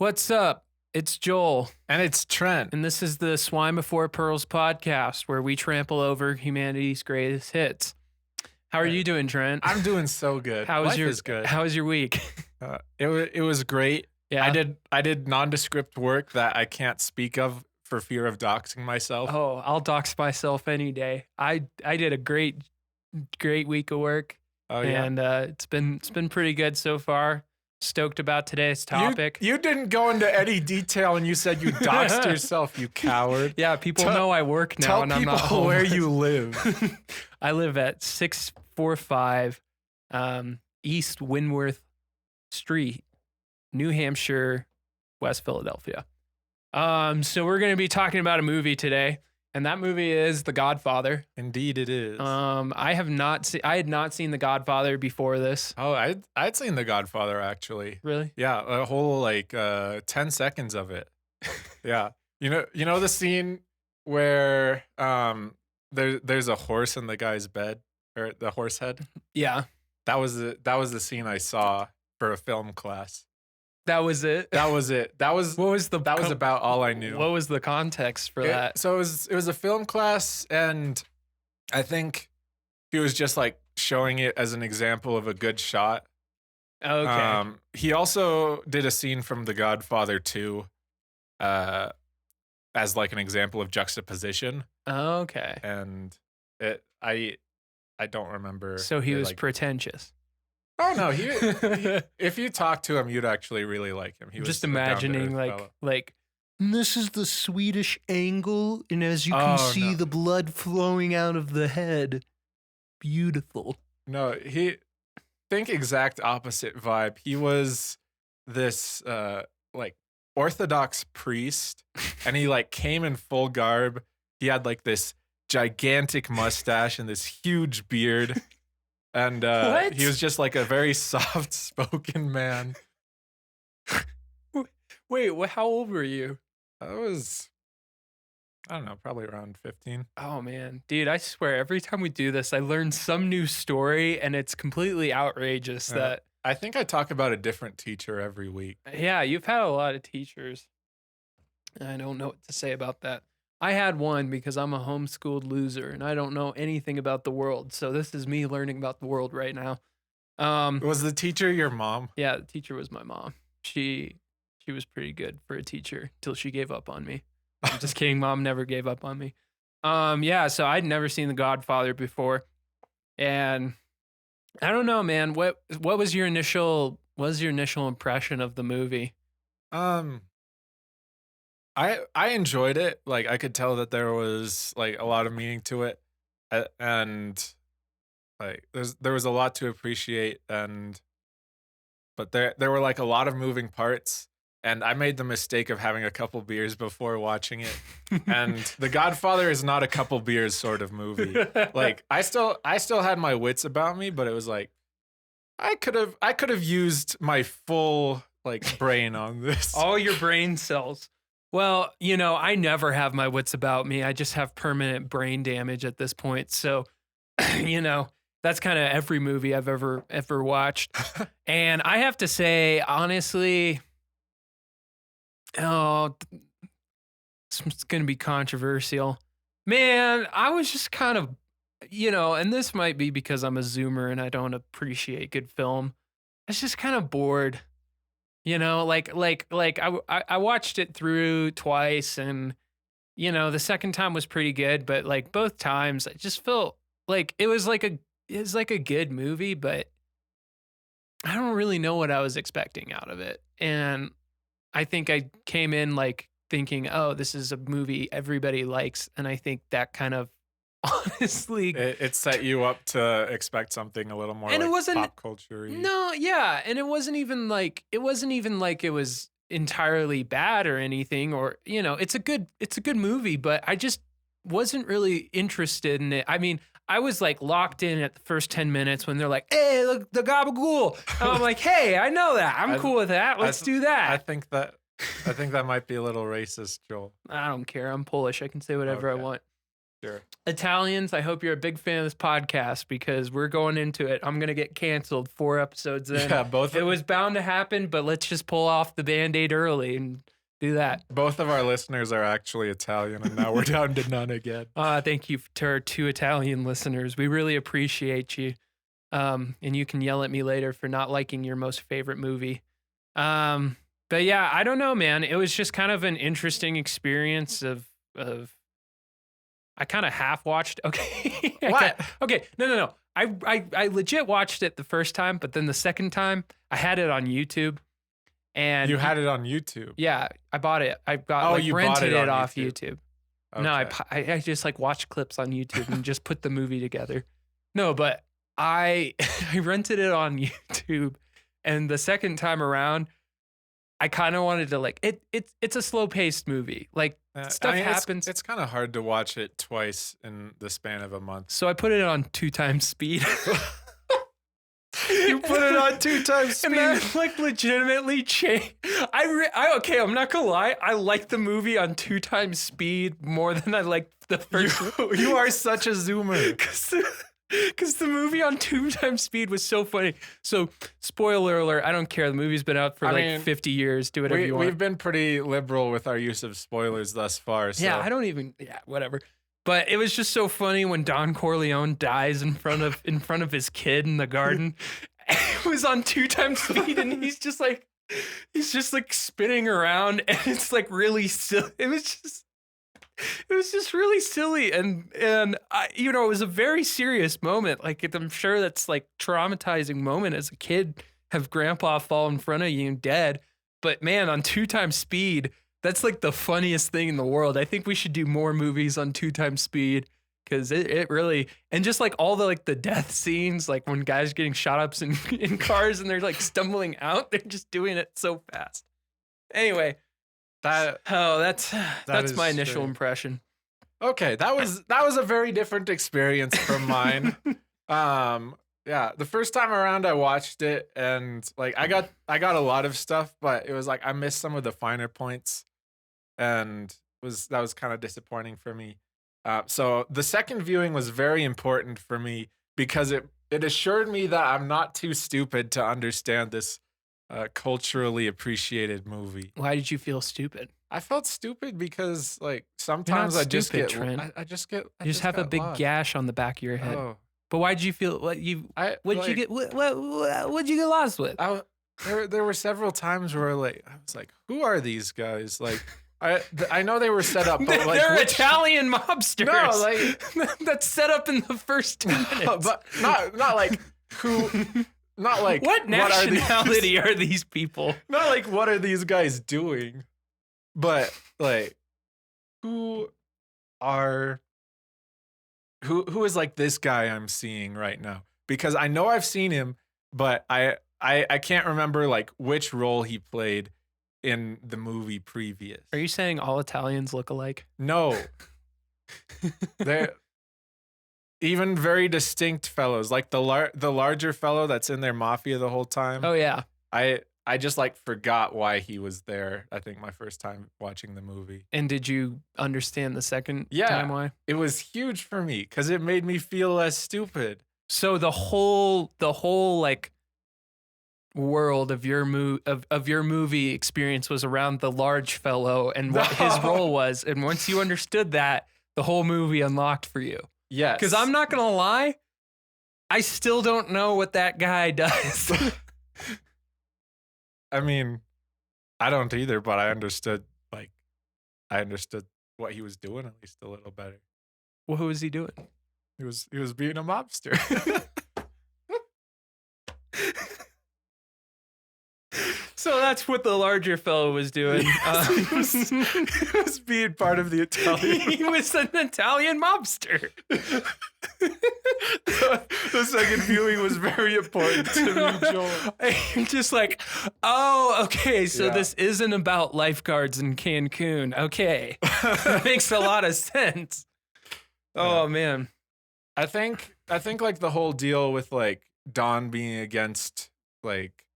What's up? It's Joel, And it's Trent. and this is the Swine Before Pearls podcast, where we trample over humanity's greatest hits. How are you doing, Trent? I'm doing so good. Life is good. How was your week? It was great. Yeah. I did nondescript work that I can't speak of for fear of doxing myself. Oh, I'll dox myself any day. I did a great week of work, Oh yeah. and it's been pretty good so far. Stoked about today's topic. You didn't go into any detail, and you said you doxed yourself, you coward. Yeah, people know I work now, Tell and I'm people not home. where you live. I live at 645 East Windworth Street, New Hampshire, West Philadelphia. So we're going to be talking about a movie today, and that movie is The Godfather. Indeed, it is. I had not seen The Godfather before this. Oh, I'd seen The Godfather actually. Really? Yeah, a whole 10 seconds of it. Yeah, you know the scene where there's a horse in the guy's bed, or the horse head. Yeah. That was the scene I saw for a film class. That was it. That was it. That was about all I knew. What was the context for that? So it was a film class, and I think he was just like showing it as an example of a good shot. Okay. He also did a scene from The Godfather 2 as like an example of juxtaposition. Okay. And I don't remember. So he it, was like, pretentious. Oh no, he if you talk to him, you'd actually really like him. He was Just a imagining down-to-earth fellow. like this is the Swedish angle, and as you can see, no. the blood flowing out of the head. Beautiful. No, think exact opposite vibe. He was this like Orthodox priest, and he like came in full garb. He had like this gigantic mustache and this huge beard. And What? he was just like a very soft-spoken man. Wait, how old were you? I don't know, probably around 15. Oh man, dude, I swear every time we do this, I learn some new story, and it's completely outrageous that. I think I talk about a different teacher every week. Yeah, you've had a lot of teachers. I don't know what to say about that. I had one because I'm a homeschooled loser and I don't know anything about the world. So this is me learning about the world right now. Was the teacher your mom? Yeah, the teacher was my mom. She was pretty good for a teacher till she gave up on me. I'm just kidding. Mom never gave up on me. Yeah, so I'd never seen The Godfather before. And I don't know, man. What was your initial impression of the movie? I enjoyed it. Like, I could tell that there was like a lot of meaning to it, and like there was a lot to appreciate, but there were like a lot of moving parts, and I made the mistake of having a couple beers before watching it. And The Godfather is not a couple beers sort of movie. Like, I still had my wits about me, but it was like I could have used my full like brain on this. All your brain cells. Well, I never have my wits about me. I just have permanent brain damage at this point. So, that's kind of every movie I've ever watched. And I have to say, honestly, it's going to be controversial. Man, I was just kind of, and this might be because I'm a Zoomer and I don't appreciate good film. I was just kind of bored. I watched it through twice, and the second time was pretty good, but like both times I just felt like it was like a good movie, but I don't really know what I was expecting out of it. And I think I came in like thinking, oh, this is a movie everybody likes, and I think that kind of honestly it set you up to expect something a little more and like it wasn't pop culture. No, yeah, and it wasn't even like it was entirely bad or anything, or it's a good movie, but I just wasn't really interested in it. I mean, I was like locked in at the first 10 minutes when they're like, "Hey, look, the gabagool." And I'm like, "Hey, I know that. I'm cool with that. Let's do that." I think that might be a little racist, Joel. I don't care. I'm Polish. I can say whatever I Okay. want. Sure. Italians, I hope you're a big fan of this podcast because we're going into it. I'm going to get canceled 4 episodes in. Yeah, both. It was bound to happen, but let's just pull off the Band-Aid early and do that. Both of our listeners are actually Italian, and now we're down to none again. Thank you to our 2 Italian listeners. We really appreciate you. And you can yell at me later for not liking your most favorite movie. But yeah, I don't know, man. It was just kind of an interesting experience of I kind of half watched. Okay. What? Okay. No. I legit watched it the first time, but then the second time I had it on YouTube. And you had it on YouTube? Yeah, I bought it. I got you rented bought it off YouTube. Okay. No, I just like watched clips on YouTube and just put the movie together. No, but I rented it on YouTube, and the second time around, I kind of wanted to like it's a slow paced movie. Like stuff happens. It's kind of hard to watch it twice in the span of a month. So I put it on 2 times speed. You put it on 2 times speed. And that like legitimately changed. Okay, I'm not gonna lie. I like the movie on 2 times speed more than I like the first. You are such a zoomer. Because the movie on 2 times speed was so funny. So, spoiler alert, I don't care. The movie's been out for 50 years. Do whatever you want. We've been pretty liberal with our use of spoilers thus far. So. Yeah, whatever. But it was just so funny when Don Corleone dies in front of his kid in the garden. It was on 2 times speed, and he's just like spinning around, and it's like really silly. It was just really silly, and I, it was a very serious moment. Like I'm sure that's like traumatizing moment as a kid, have grandpa fall in front of you and dead. But man, on 2 times speed, that's like the funniest thing in the world. I think we should do more movies on 2 times speed because it really, and just like all the like the death scenes, like when guys getting shot up in cars and they're like stumbling out, they're just doing it so fast. Anyway. That's my initial impression. Okay, that was a very different experience from mine. Yeah, the first time around I watched it, and like I got a lot of stuff, but it was like I missed some of the finer points, and that was kind of disappointing for me. So the second viewing was very important for me because it assured me that I'm not too stupid to understand this culturally appreciated movie. Why did you feel stupid? I felt stupid because like sometimes I just get a big gash on the back of your head. Oh. But why did you feel what'd you get lost with? There were several times where like I was like, who are these guys? Like I know they were set up, but like they're Italian mobsters. No, like that's set up in the first 2 minutes. But not like who. Not like what nationality are these people? Not like what are these guys doing, but like who is like this guy I'm seeing right now? Because I know I've seen him, but I can't remember like which role he played in the movie previous. Are you saying all Italians look alike? No, they're even very distinct fellows, like the larger fellow that's in their mafia the whole time. Oh yeah. I just like forgot why he was there. I think my first time watching the movie. And did you understand the second time why? It was huge for me because it made me feel less stupid. So the whole like world of your movie experience was around the large fellow and what his role was, and once you understood that, the whole movie unlocked for you. Yes. Because I'm not gonna lie, I still don't know what that guy does. I mean, I don't either, but I understood what he was doing at least a little better. Well, who was he doing? He was being a mobster. So that's what the larger fellow was doing. He was being part of the Italian. He was an Italian mobster. The second viewing was very important to me, Joel. I'm just like, oh, okay, so this isn't about lifeguards in Cancun. Okay, that makes a lot of sense. Oh man, I think like the whole deal with like Don being against like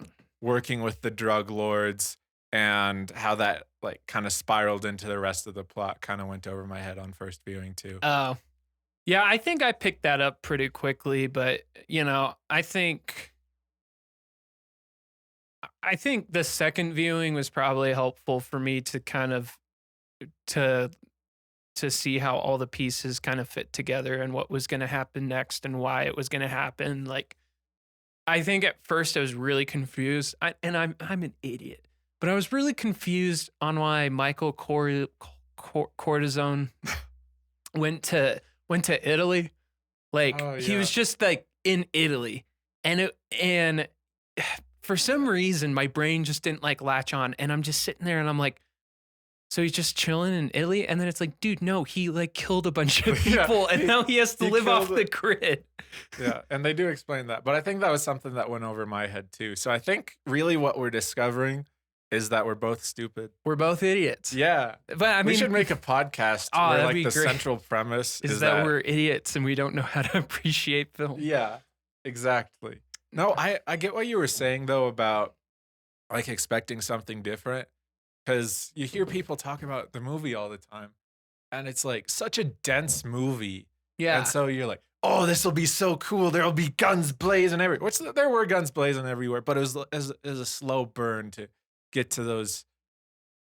working with the drug lords and how that like kind of spiraled into the rest of the plot kind of went over my head on first viewing too. Oh, Yeah, I think I picked that up pretty quickly, but I think the second viewing was probably helpful for me to kind of to to see how all the pieces kind of fit together and what was going to happen next and why it was going to happen. Like I think at first I was really confused, I'm an idiot, but I was really confused on why Michael Corleone went to Italy. Like Oh he yeah. was just like in Italy, and for some reason my brain just didn't like latch on, and I'm just sitting there and I'm like, so he's just chilling in Italy, and then it's like, dude, no, he like killed a bunch of Yeah, people, and now he has to he live off killed the grid. Yeah, and they do explain that. But I think that was something that went over my head too. So I think really what we're discovering is that we're both stupid. We're both idiots. Yeah. But I mean, We should make a podcast Oh, where that'd like be the great. central premise is is that we're idiots and we don't know how to appreciate film. Yeah, exactly. No, I get what you were saying though about like expecting something different, because you hear people talk about the movie all the time, and it's like such a dense movie. Yeah. And so you're like, oh, this will be so cool. There'll be guns blazing everywhere. There were guns blazing everywhere, but it was a slow burn to get to those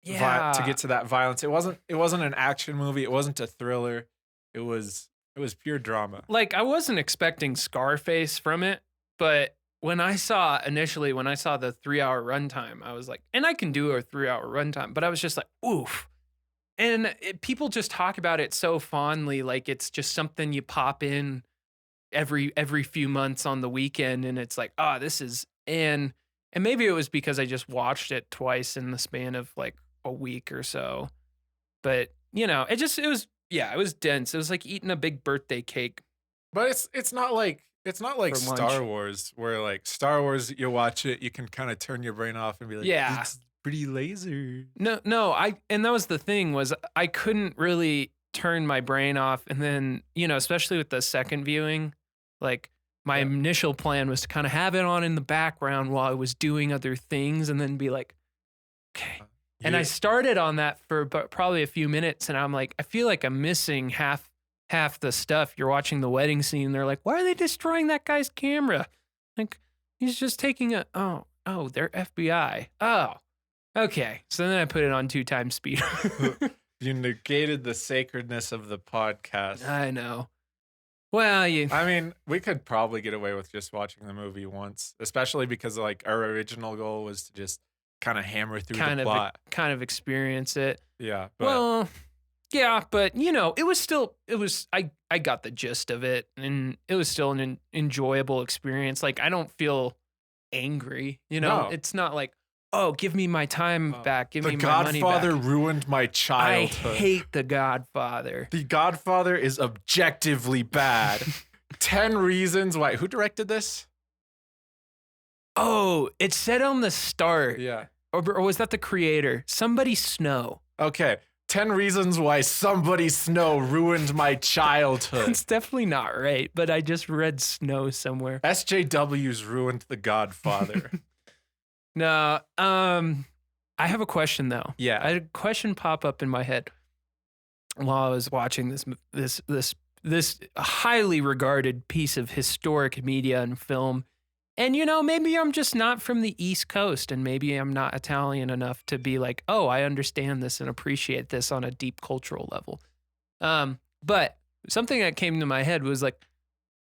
to get to that violence. It wasn't an action movie. It wasn't a thriller. It was pure drama. Like I wasn't expecting Scarface from it, but when I saw the 3-hour runtime, I was like, and I can do a 3-hour runtime, but I was just like, oof. And people just talk about it so fondly, like it's just something you pop in every few months on the weekend, and it's like, oh, this is and maybe it was because I just watched it twice in the span of like a week or so. But it was dense. It was like eating a big birthday cake. But it's not like For Star lunch. Wars, where like Star Wars, you watch it, you can kind of turn your brain off and be like, Yeah. it's pretty laser. No, and that was the thing was I couldn't really turn my brain off, and then especially with the second viewing, like my Yeah. initial plan was to kind of have it on in the background while I was doing other things, and then be like, okay. And I started on that for probably a few minutes, and I'm like, I feel like I'm missing half the stuff. You're watching the wedding scene. They're like, why are they destroying that guy's camera? Like, he's just taking they're FBI. Oh, okay. So then I put it on 2x speed. You negated the sacredness of the podcast. I know. Well, I mean, we could probably get away with just watching the movie once, especially because like our original goal was to just kind of hammer through the plot. kind of experience it. Yeah. But Well, yeah, but I got the gist of it, and it was still an enjoyable experience. Like I don't feel angry, No. It's not like, oh, give me my time back, give The me my money back. Godfather ruined my I childhood. hate The Godfather. The Godfather is objectively bad. 10 reasons why. Who directed this? Oh, it said on the start, Yeah. or was that the creator? Somebody Snow. Okay. 10 reasons why somebody Snow ruined my childhood. It's definitely not right, but I just read Snow somewhere. SJWs ruined The Godfather. No, I have a question though. Yeah. I had a question pop up in my head while I was watching this highly regarded piece of historic media and film. And maybe I'm just not from the East Coast, and maybe I'm not Italian enough to be like, oh, I understand this and appreciate this on a deep cultural level. But something that came to my head was like,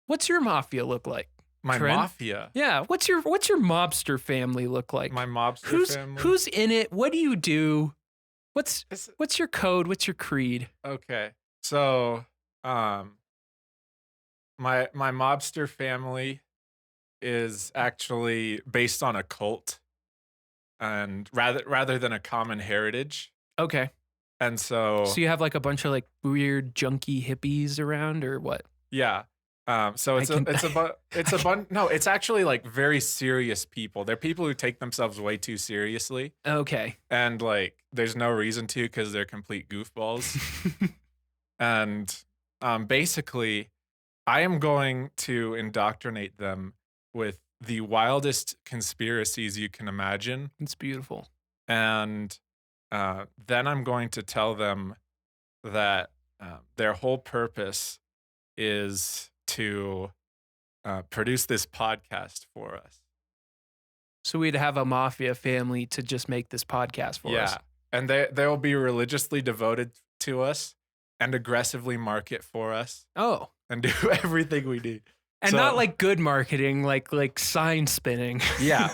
what's your mafia look like? My Trent? mafia. Yeah, what's your mobster family look like? My mobster family. Who's in it? What do you do? What's It's- your code? What's your creed? Okay. So, my mobster family is actually based on a cult, and rather than a common heritage. Okay. And so So you have like a bunch of like weird junky hippies around, or what? yeah. So it's a bunch. No, it's actually like very serious people. They're people who take themselves way too seriously, Okay. and like there's no reason to, because they're complete goofballs. And basically, I am going to indoctrinate them with the wildest conspiracies you can imagine, It's beautiful. and then I'm going to tell them that their whole purpose is to produce this podcast for us. So we'd have a mafia family to just make this podcast for us. And they'll be religiously devoted to us and aggressively market for us. Oh. And do everything we need. And not like good marketing, like sign spinning. Yeah.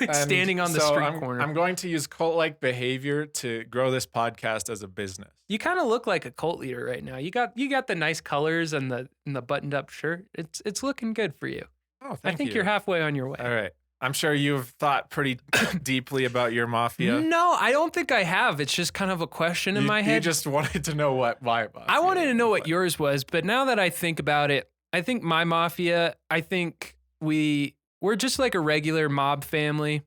Like standing on the street corner. I'm going to use cult-like behavior to grow this podcast as a business. You kind of look like a cult leader right now. You got the nice colors and the buttoned up shirt. It's looking good for you. Oh, thank you. I think you're halfway on your way. All right. I'm sure you've thought pretty deeply about your mafia. No, I don't think I have. It's just kind of a question in my head. You just wanted to know what my mafia I wanted to know was what yours was, but now that I think about it, I think my mafia, I think we're just like a regular mob family.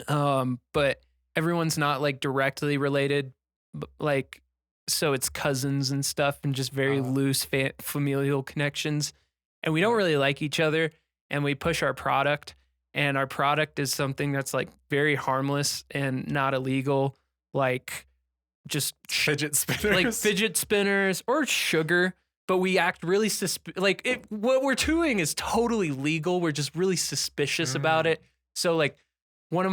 But everyone's not like directly related, like, so it's cousins and stuff and just very loose familial connections. And we don't really like each other, and we push our product. And our product is something that's like very harmless and not illegal, like just fidget spinners, like fidget spinners or sugar. But we act really what we're doing is totally legal. We're just really suspicious about it. So like one of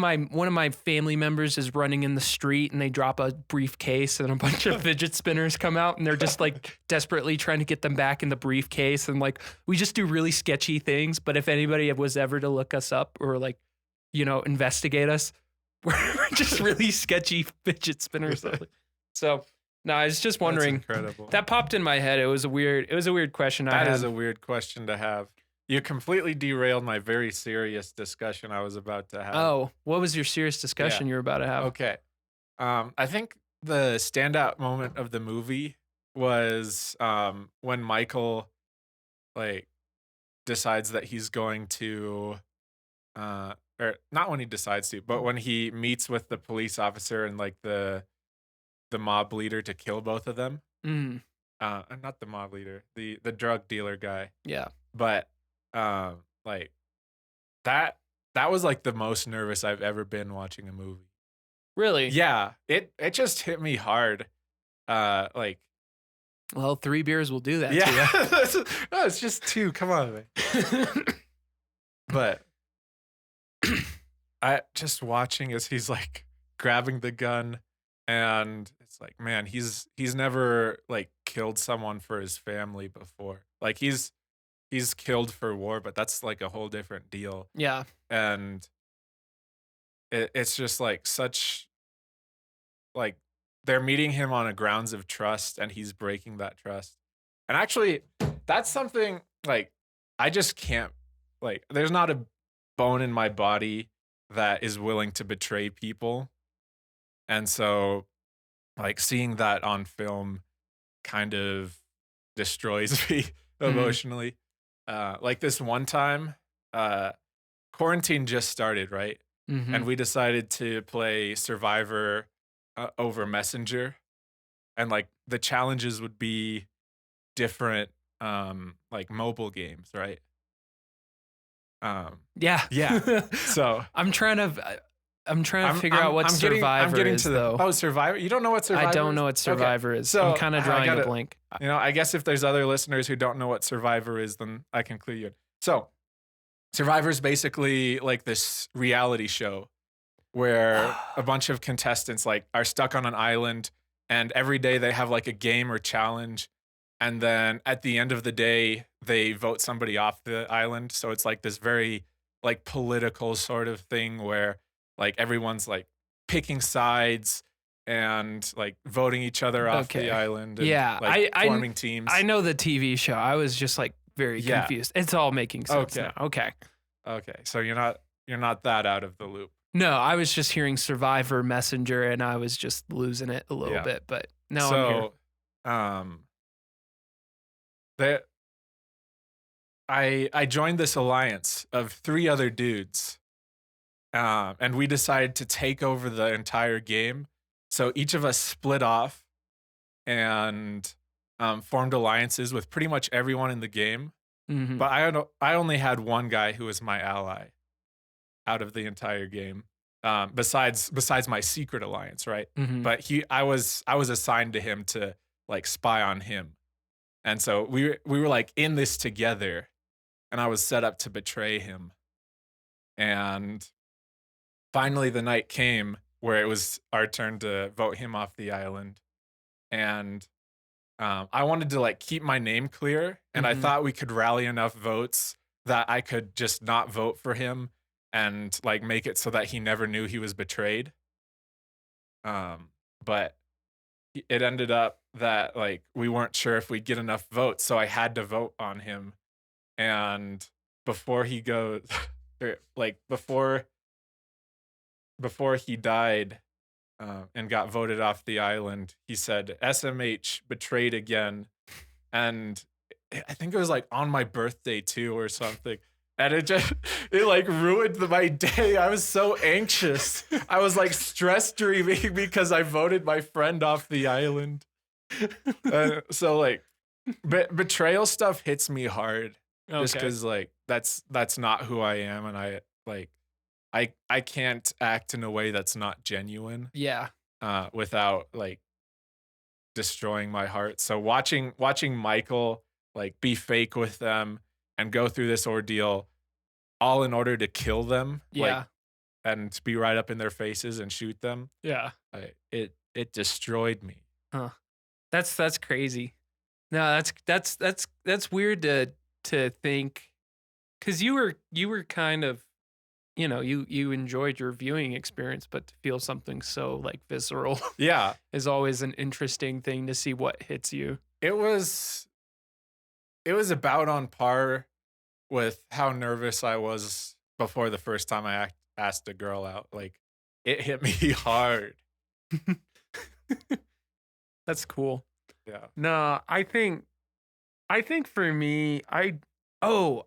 my family members is running in the street and they drop a briefcase and a bunch of fidget spinners come out and they're just like desperately trying to get them back in the briefcase. And like, we just do really sketchy things. But if anybody was ever to look us up or like, investigate us, we're just really sketchy fidget spinners. So no, I was just wondering. That's incredible. That popped in my head. It was a weird question I had. That is a weird question to have. You completely derailed my very serious discussion I was about to have. Oh, what was your serious discussion you were about to have? Okay. I think the standout moment of the movie was when Michael like decides that he's going to or not when he decides to, but when he meets with the police officer and like the mob leader to kill both of them. Not the mob leader, the drug dealer guy. Yeah. But like that was like the most nervous I've ever been watching a movie. Really? Yeah. It just hit me hard. Like, well, 3 beers will do that to you. No, it's just 2. Come on, man. But I just watching as he's like grabbing the gun, and it's like, man, he's never like killed someone for his family before. Like he's killed for war, but that's like a whole different deal. Yeah. And it's just like such, like they're meeting him on a grounds of trust and he's breaking that trust. And actually that's something like I just can't, like there's not a bone in my body that is willing to betray people. And so like seeing that on film kind of destroys me emotionally. Like this one time, quarantine just started, right? Mm-hmm. And we decided to play Survivor over Messenger. And like the challenges would be different, like mobile games, right? Yeah. Yeah. So I'm trying to figure out what Survivor is, though. Oh, Survivor? You don't know what Survivor is? I don't know what Survivor is. So I'm kind of drawing a blank. I guess if there's other listeners who don't know what Survivor is, then I can clue you in. So Survivor is basically like this reality show where a bunch of contestants like are stuck on an island, and every day they have like a game or challenge. And then at the end of the day, they vote somebody off the island. So it's like this very like political sort of thing where like everyone's like picking sides and like voting each other off the island. And, like, forming teams. I know the TV show. I was just like very confused. It's all making sense now. Okay. So you're not that out of the loop. No, I was just hearing Survivor Messenger and I was just losing it a little bit, but now I'm here. I joined this alliance of 3 other dudes. And we decided to take over the entire game. So each of us split off and formed alliances with pretty much everyone in the game. Mm-hmm. But I only had one guy who was my ally out of the entire game. Besides my secret alliance, right? Mm-hmm. But I was assigned to him to like spy on him. And so we were like in this together, and I was set up to betray him. And finally the night came where it was our turn to vote him off the island. And I wanted to like keep my name clear, and I thought we could rally enough votes that I could just not vote for him and like make it so that he never knew he was betrayed. But it ended up that like we weren't sure if we'd get enough votes, so I had to vote on him. And before he goes, like before he died, and got voted off the island, he said, "SMH betrayed again." And I think it was like on my birthday too or something. And it like ruined my day. I was so anxious. I was like stress dreaming because I voted my friend off the island. So like betrayal stuff hits me hard, just because like that's not who I am, and I can't act in a way that's not genuine. Yeah. Without like destroying my heart. So watching Michael like be fake with them and go through this ordeal, all in order to kill them, like, and be right up in their faces and shoot them. Yeah. It destroyed me. Huh. That's crazy. No, that's weird to think, because you were kind of, you know, you enjoyed your viewing experience, but to feel something so like visceral is always an interesting thing to see what hits you. It was about on par with how nervous I was before the first time I asked a girl out. Like, it hit me hard. That's cool. Yeah. No, I think for me, I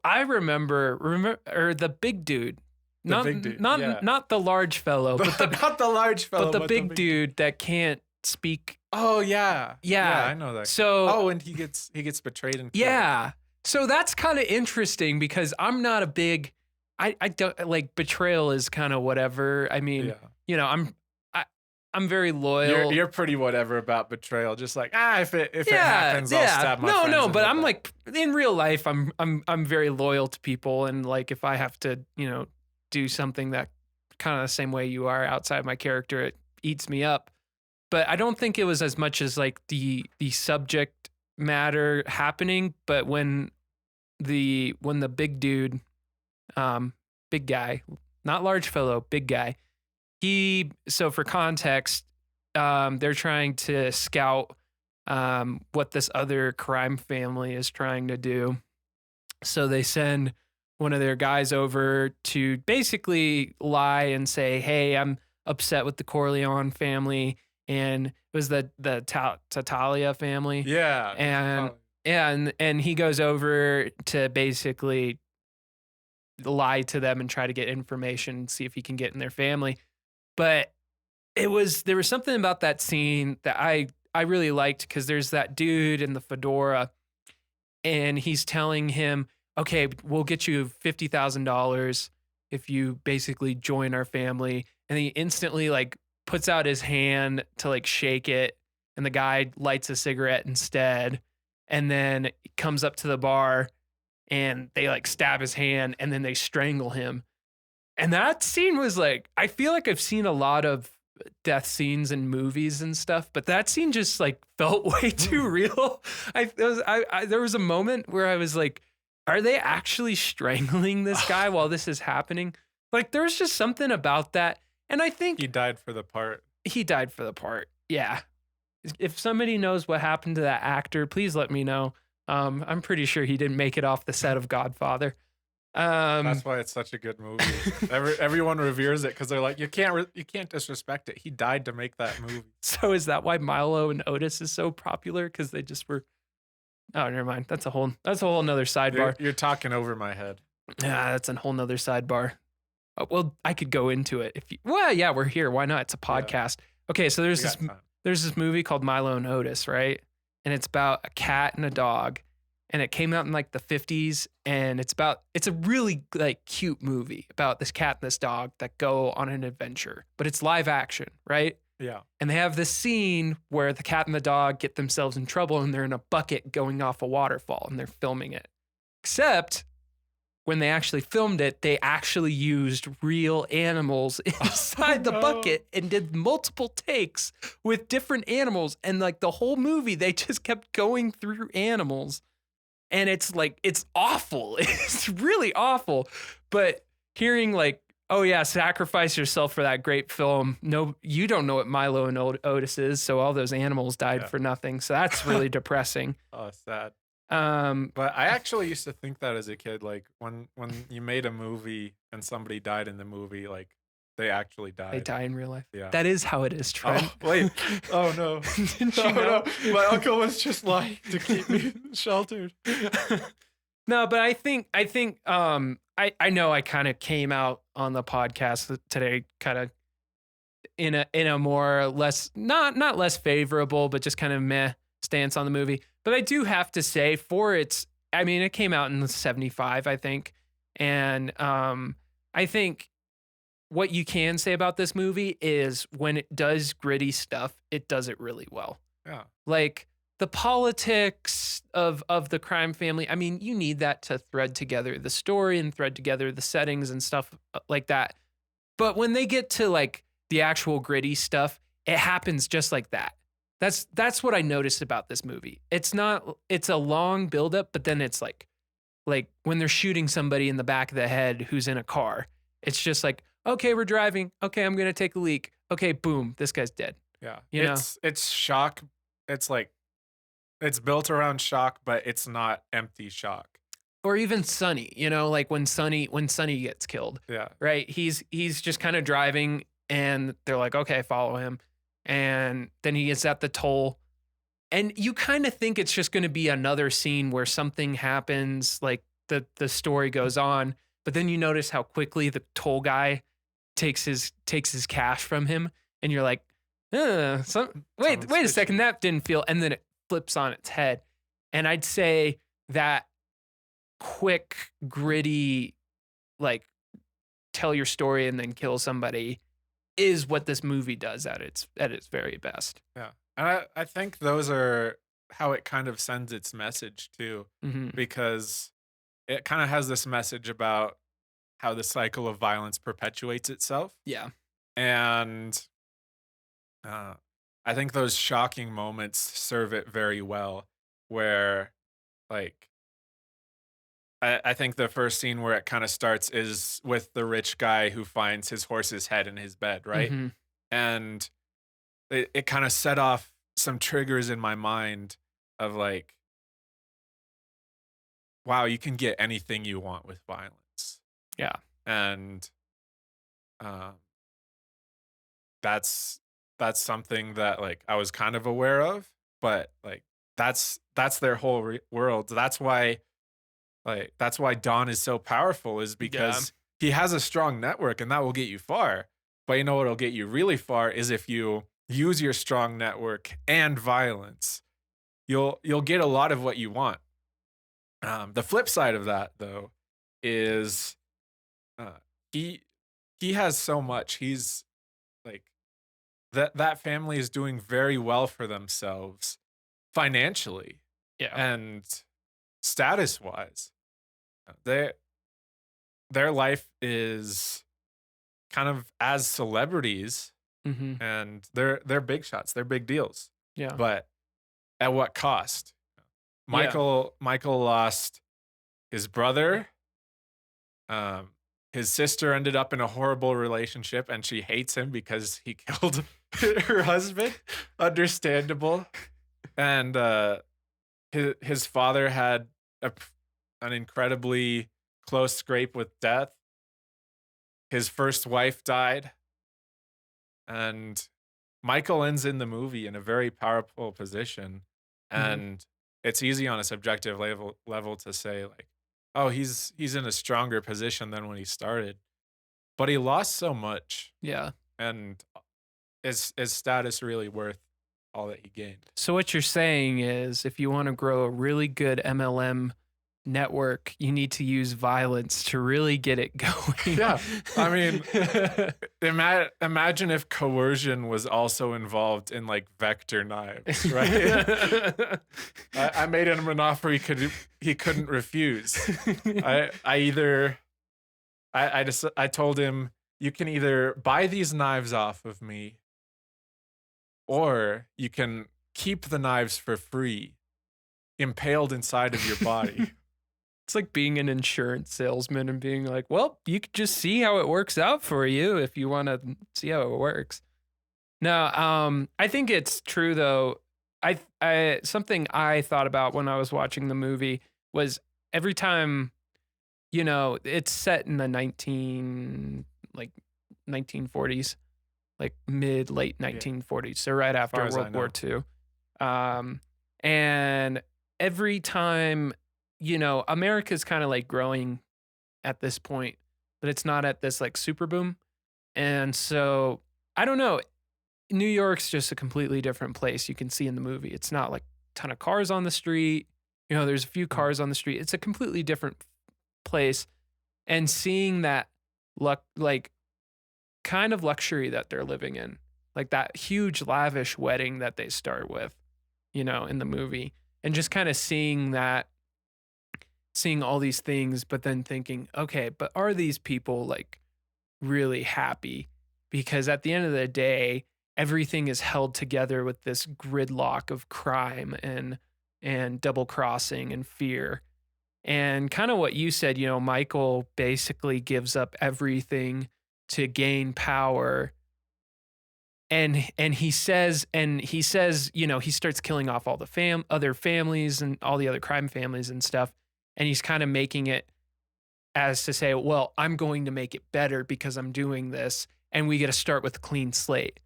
remember or the big dude. Not the large fellow, but not the large fellow, but the big dude that can't speak. Oh yeah. Yeah, I know that. So and he gets betrayed and killed. Yeah. So that's kind of interesting, because I'm not a big, I don't like, betrayal is kind of whatever. I mean, you know, I'm very loyal. You're pretty whatever about betrayal. Just like, if it happens, I'll stab my friends. No, but I'm like, in real life, I'm very loyal to people, and like if I have to, you know, do something that kind of the same way you are outside my character, it eats me up. But I don't think it was as much as like the subject matter happening, but when the big dude, big guy, not large fellow, big guy, so for context, they're trying to scout what this other crime family is trying to do. So they send one of their guys over to basically lie and say, "Hey, I'm upset with the Corleone family," and it was the Tattaglia family. Yeah. And he goes over to basically lie to them and try to get information, see if he can get in their family. But there was something about that scene that I really liked, because there's that dude in the fedora, and he's telling him, "Okay, we'll get you $50,000 if you basically join our family." And he instantly like puts out his hand to like shake it, and the guy lights a cigarette instead. And then he comes up to the bar, and they like stab his hand, and then they strangle him. And that scene was like, I feel like I've seen a lot of death scenes in movies and stuff, but that scene just like felt way too real. There was a moment where I was like, are they actually strangling this guy while this is happening? Like, there's just something about that. And I think he died for the part. Yeah. If somebody knows what happened to that actor, please let me know. I'm pretty sure he didn't make it off the set of Godfather. That's why it's such a good movie. Everyone reveres it because they're like, you can't disrespect it. He died to make that movie. So is that why Milo and Otis is so popular? Because they just were. Oh, never mind. That's a whole nother sidebar. You're talking over my head. Yeah, that's a whole nother sidebar. Oh, well, I could go into it if you. Well, yeah, we're here. Why not? It's a podcast. Yeah. Okay, so there's this movie called Milo and Otis, right? And it's about a cat and a dog. And it came out in like the 50s, and it's a really like cute movie about this cat and this dog that go on an adventure, but it's live action, right? Yeah. And they have this scene where the cat and the dog get themselves in trouble and they're in a bucket going off a waterfall and they're filming it. Except when they actually filmed it, they actually used real animals inside the bucket and did multiple takes with different animals. And like the whole movie, they just kept going through animals. And it's like, it's awful. It's really awful. But hearing like, oh yeah, sacrifice yourself for that great film. No, you don't know what Milo and Otis is. So all those animals died for nothing. So that's really depressing. Oh, sad. But I actually used to think that as a kid, like when you made a movie and somebody died in the movie, like they actually died. They die in real life. Yeah. That is how it is, Trent. Oh, wait. Oh no. Didn't you know? No. My uncle was just lying to keep me sheltered. No, but I think I know I kind of came out on the podcast today kind of in a more or less not less favorable, but just kind of meh stance on the movie. But I do have to say it came out in the 75, I think. And I think what you can say about this movie is when it does gritty stuff, it does it really well. Yeah. Like the politics of the crime family. I mean, you need that to thread together the story and thread together the settings and stuff like that. But when they get to like the actual gritty stuff, it happens just like that. That's what I noticed about this movie. It's a long buildup, but then it's like when they're shooting somebody in the back of the head who's in a car, it's just like, okay, we're driving. Okay, I'm going to take a leak. Okay, boom, this guy's dead. Yeah. You know? It's shock. It's like, it's built around shock, but it's not empty shock. Or even Sonny, like when Sonny gets killed. Yeah. Right? He's just kind of driving and they're like, okay, follow him. And then he gets at the toll. And you kind of think it's just going to be another scene where something happens, like the story goes on. But then you notice how quickly the toll guy takes his cash from him. And you're like, wait a second, that didn't feel. And then it flips on its head. And I'd say that quick, gritty, like tell your story and then kill somebody is what this movie does at its very best. Yeah. And I think those are how it kind of sends its message too, because it kind of has this message about how the cycle of violence perpetuates itself. Yeah. And I think those shocking moments serve it very well, where like I think the first scene where it kind of starts is with the rich guy who finds his horse's head in his bed, right? Mm-hmm. And it kind of set off some triggers in my mind of like, wow, you can get anything you want with violence. Yeah. And that's something that like I was kind of aware of, but like that's their whole world. That's why Don is so powerful, is because he has a strong network, and that will get you far. But you know what'll get you really far is if you use your strong network and violence. You'll get a lot of what you want. The flip side of that, though, is he has so much. He's like that family is doing very well for themselves financially, and status wise. Their life is kind of as celebrities, and they're big shots, they're big deals. Yeah. But at what cost? Michael lost his brother. His sister ended up in a horrible relationship, and she hates him because he killed her husband. Understandable. And his father had an incredibly close scrape with death. His first wife died. And Michael ends in the movie in a very powerful position. And it's easy on a subjective level to say, like, oh, he's in a stronger position than when he started. But he lost so much. Yeah. And is status really worth all that he gained? So what you're saying is if you want to grow a really good MLM network, you need to use violence to really get it going. Yeah. I mean, imagine if coercion was also involved in like vector knives, right? I made him an offer he couldn't refuse. I told him, you can either buy these knives off of me, or you can keep the knives for free, impaled inside of your body. It's like being an insurance salesman and being like, well, you could just see how it works out for you if you want to see how it works. No, I think it's true though. I something I thought about when I was watching the movie was every time, it's set in the 1940s, like late 1940s. So right after World War II. And every time, America's kind of like growing at this point, but it's not at this like super boom. And so I don't know. New York's just a completely different place. You can see in the movie. It's not like a ton of cars on the street. There's a few cars on the street. It's a completely different place. And seeing that kind of luxury that they're living in, like that huge lavish wedding that they start with, in the movie, and just kind of seeing all these things, but then thinking, okay, but are these people like really happy? Because at the end of the day, everything is held together with this gridlock of crime and double crossing and fear. And kind of what you said, Michael basically gives up everything to gain power. And he says, he starts killing off all the other families and all the other crime families and stuff. And he's kind of making it as to say, well, I'm going to make it better because I'm doing this. And we get to start with a clean slate.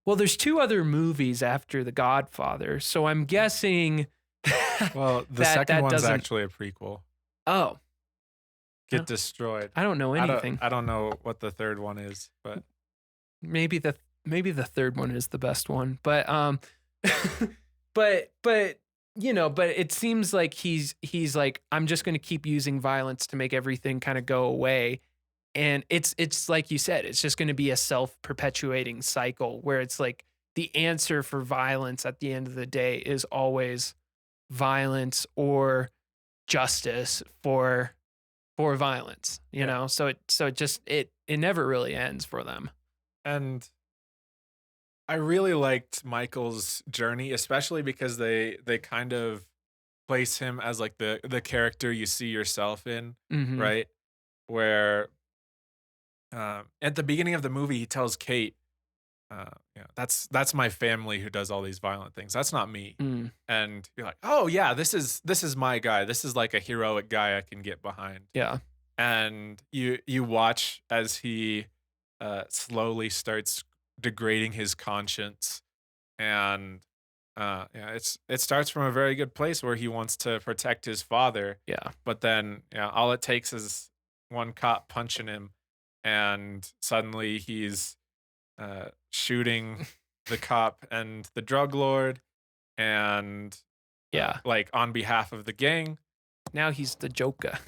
Well, there's 2 other movies after The Godfather. So I'm guessing. Well, the second one's actually a prequel. Oh. Get Destroyed. I don't know anything. I don't know what the third one is, but maybe the third one is the best one. But but it seems like he's like, I'm just going to keep using violence to make everything kind of go away. And it's like you said, it's just going to be a self-perpetuating cycle where it's like the answer for violence at the end of the day is always violence or justice for violence, know? So it never really ends for them. And I really liked Michael's journey, especially because they kind of place him as like the character you see yourself in, right? Where at the beginning of the movie, he tells Kate, that's my family who does all these violent things. That's not me. And you're like, oh yeah, this is my guy. This is like a heroic guy I can get behind. Yeah. And you watch as he slowly starts degrading his conscience, and it starts from a very good place where he wants to protect his father. Yeah. But then all it takes is one cop punching him, and suddenly he's shooting the cop and the drug lord, and like on behalf of the gang. Now he's the Joker.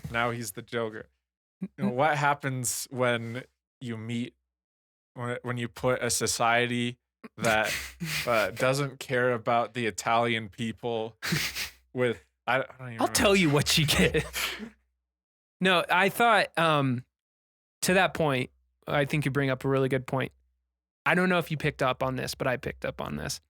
What happens when you meet, when you put a society that doesn't care about the Italian people with, I'll tell you what you get. No, I thought to that point, I think you bring up a really good point. I don't know if you picked up on this, but I picked up on this.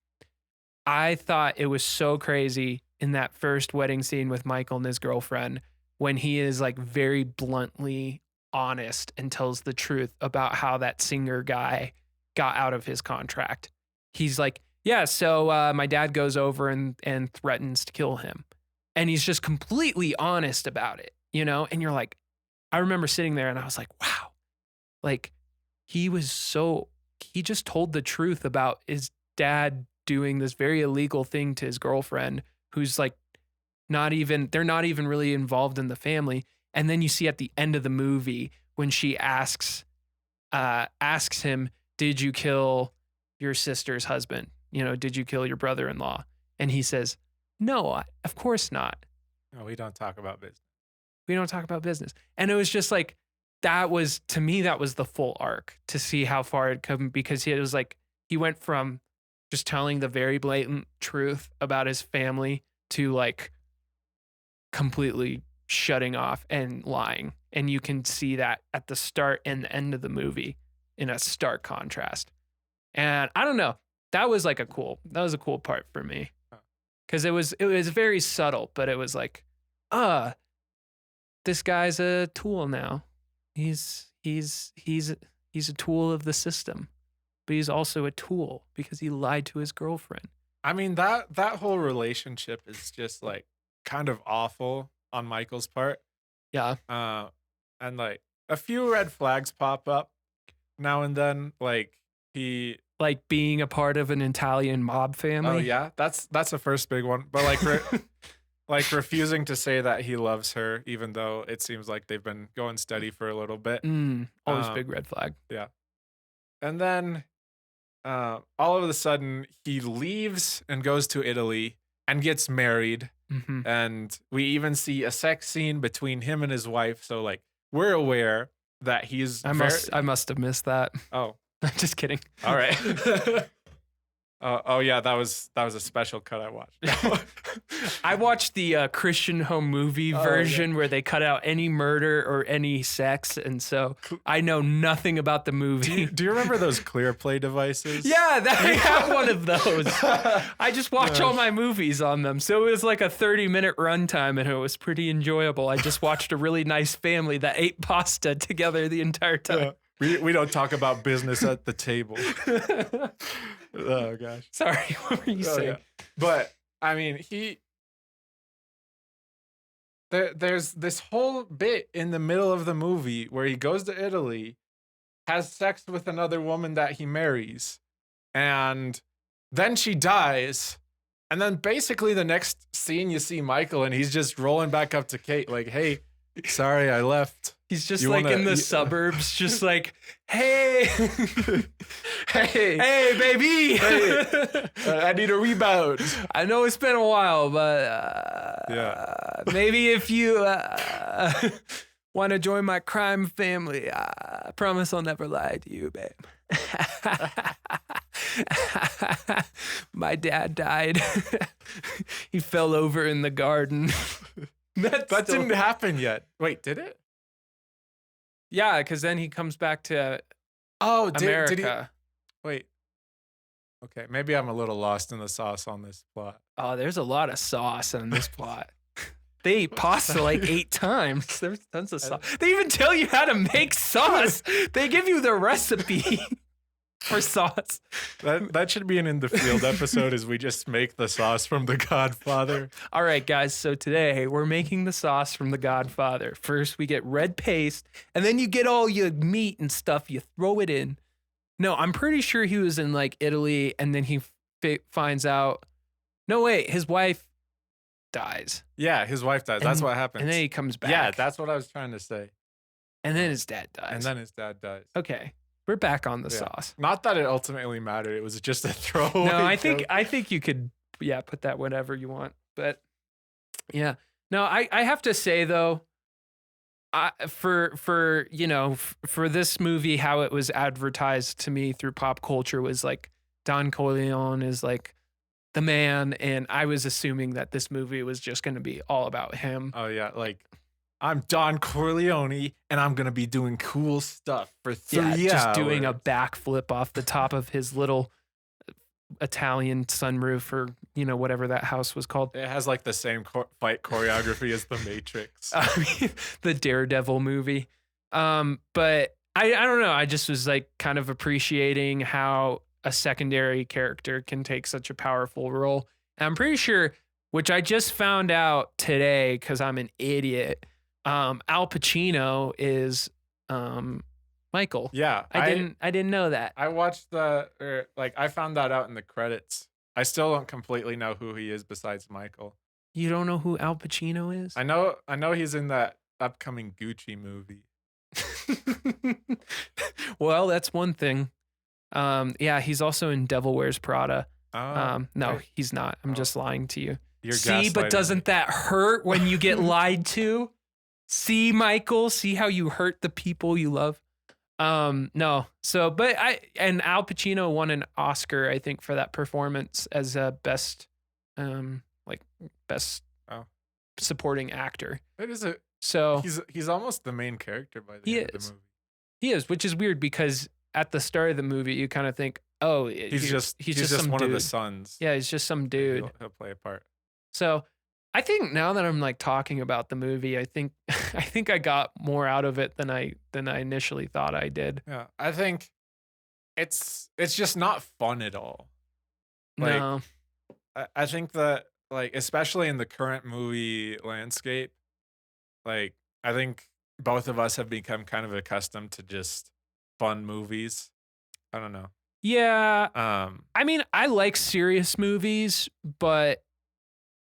I thought it was so crazy in that first wedding scene with Michael and his girlfriend when he is like very bluntly honest and tells the truth about how that singer guy got out of his contract. He's like, yeah, so my dad goes over and threatens to kill him. And he's just completely honest about it, And you're like, I remember sitting there and I was like, wow. Like he just told the truth about his dad doing this very illegal thing to his girlfriend, who's like they're not even really involved in the family. And then you see at the end of the movie when she asks him, did you kill your sister's husband? Did you kill your brother-in-law? And he says, no, of course not. No, we don't talk about business. We don't talk about business. And it was just like, to me, that was the full arc to see how far it come, because he went from just telling the very blatant truth about his family to like completely shutting off and lying. And you can see that at the start and the end of the movie in a stark contrast. And I don't know, that was a cool part for me. Cause it was very subtle, but it was like, this guy's a tool now. He's a tool of the system, but he's also a tool because he lied to his girlfriend. I mean, that whole relationship is just like kind of awful on Michael's part. Yeah. And like a few red flags pop up now and then, like he like being a part of an Italian mob family. Oh yeah, that's the first big one. But like like refusing to say that he loves her, even though it seems like they've been going steady for a little bit. Always big red flag. Yeah. And then all of a sudden he leaves and goes to Italy and gets married. Mm-hmm. And we even see a sex scene between him and his wife. So like we're aware that he's I must have missed that. Oh. I'm just kidding. All right. Oh yeah, that was a special cut I watched. I watched the Christian home movie version where they cut out any murder or any sex, and so I know nothing about the movie. Do you remember those clear play devices? Yeah, I have one of those. I just watch all my movies on them, so it was like a 30-minute runtime, and it was pretty enjoyable. I just watched a really nice family that ate pasta together the entire time. We don't talk about business at the table. Oh gosh. Sorry, what were you saying? Yeah. But I mean, there's this whole bit in the middle of the movie where he goes to Italy, has sex with another woman that he marries, and then she dies. And then basically the next scene you see Michael and he's just rolling back up to Kate like, "Hey, sorry I left." He's just in the suburbs, just like, hey, hey, baby. Hey, I need a rebound. I know it's been a while, but maybe if you want to join my crime family, I promise I'll never lie to you, babe. My dad died. He fell over in the garden. That didn't happen yet. Wait, did it? Yeah, because then he comes back to America. Did he? Wait. Okay, maybe I'm a little lost in the sauce on this plot. Oh, there's a lot of sauce in this plot. They ate pasta like 8 times. There's tons of sauce. They even tell you how to make sauce. They give you the recipe for sauce. That should be an In the Field episode, is we just make the sauce from The Godfather. All right, guys. So today we're making the sauce from The Godfather. First, we get red paste, and then you get all your meat and stuff. You throw it in. No, I'm pretty sure he was in like Italy, and then he finds out. No, wait, his wife dies. Yeah, his wife dies. That's what happens. And then he comes back. Yeah, that's what I was trying to say. And then his dad dies. Okay. We're back on the sauce. Not that it ultimately mattered. It was just a throwaway. No, I think you could, put that whatever you want. But yeah, no, I have to say though, for this movie, how it was advertised to me through pop culture was like Don Corleone is like the man, and I was assuming that this movie was just going to be all about him. Oh yeah, like, I'm Don Corleone, and I'm going to be doing cool stuff for 3 hours. Just doing a backflip off the top of his little Italian sunroof, or, whatever that house was called. It has like the same fight choreography as The Matrix. The Daredevil movie. But I don't know. I just was like kind of appreciating how a secondary character can take such a powerful role. And I'm pretty sure, which I just found out today because I'm an idiot, Al Pacino is Michael. Yeah, I didn't know that. I watched I found that out in the credits. I still don't completely know who he is besides Michael. You don't know who Al Pacino is? I know he's in that upcoming Gucci movie. Well, that's one thing. He's also in Devil Wears Prada. No, he's not. I'm just lying to you. You're See, but doesn't that hurt when you get lied to? See, Michael, see how you hurt the people you love. No. So, but Al Pacino won an Oscar, I think, for that performance as a best, like best Oh. supporting actor. It is a So he's almost the main character by the He end of is. the movie. he is, which is weird because at the start of the movie, you kind of think, oh, He's just some one dude. of the sons. Yeah, he's just some Maybe dude. He'll play a part. So I think now that I'm like talking about the movie, I think I got more out of it than I initially thought I did. Yeah, I think it's just not fun at all. Like, No. I think that, like, especially in the current movie landscape, like, I think both of us have become kind of accustomed to just fun movies. I don't know. Yeah. Um, I mean, I like serious movies, but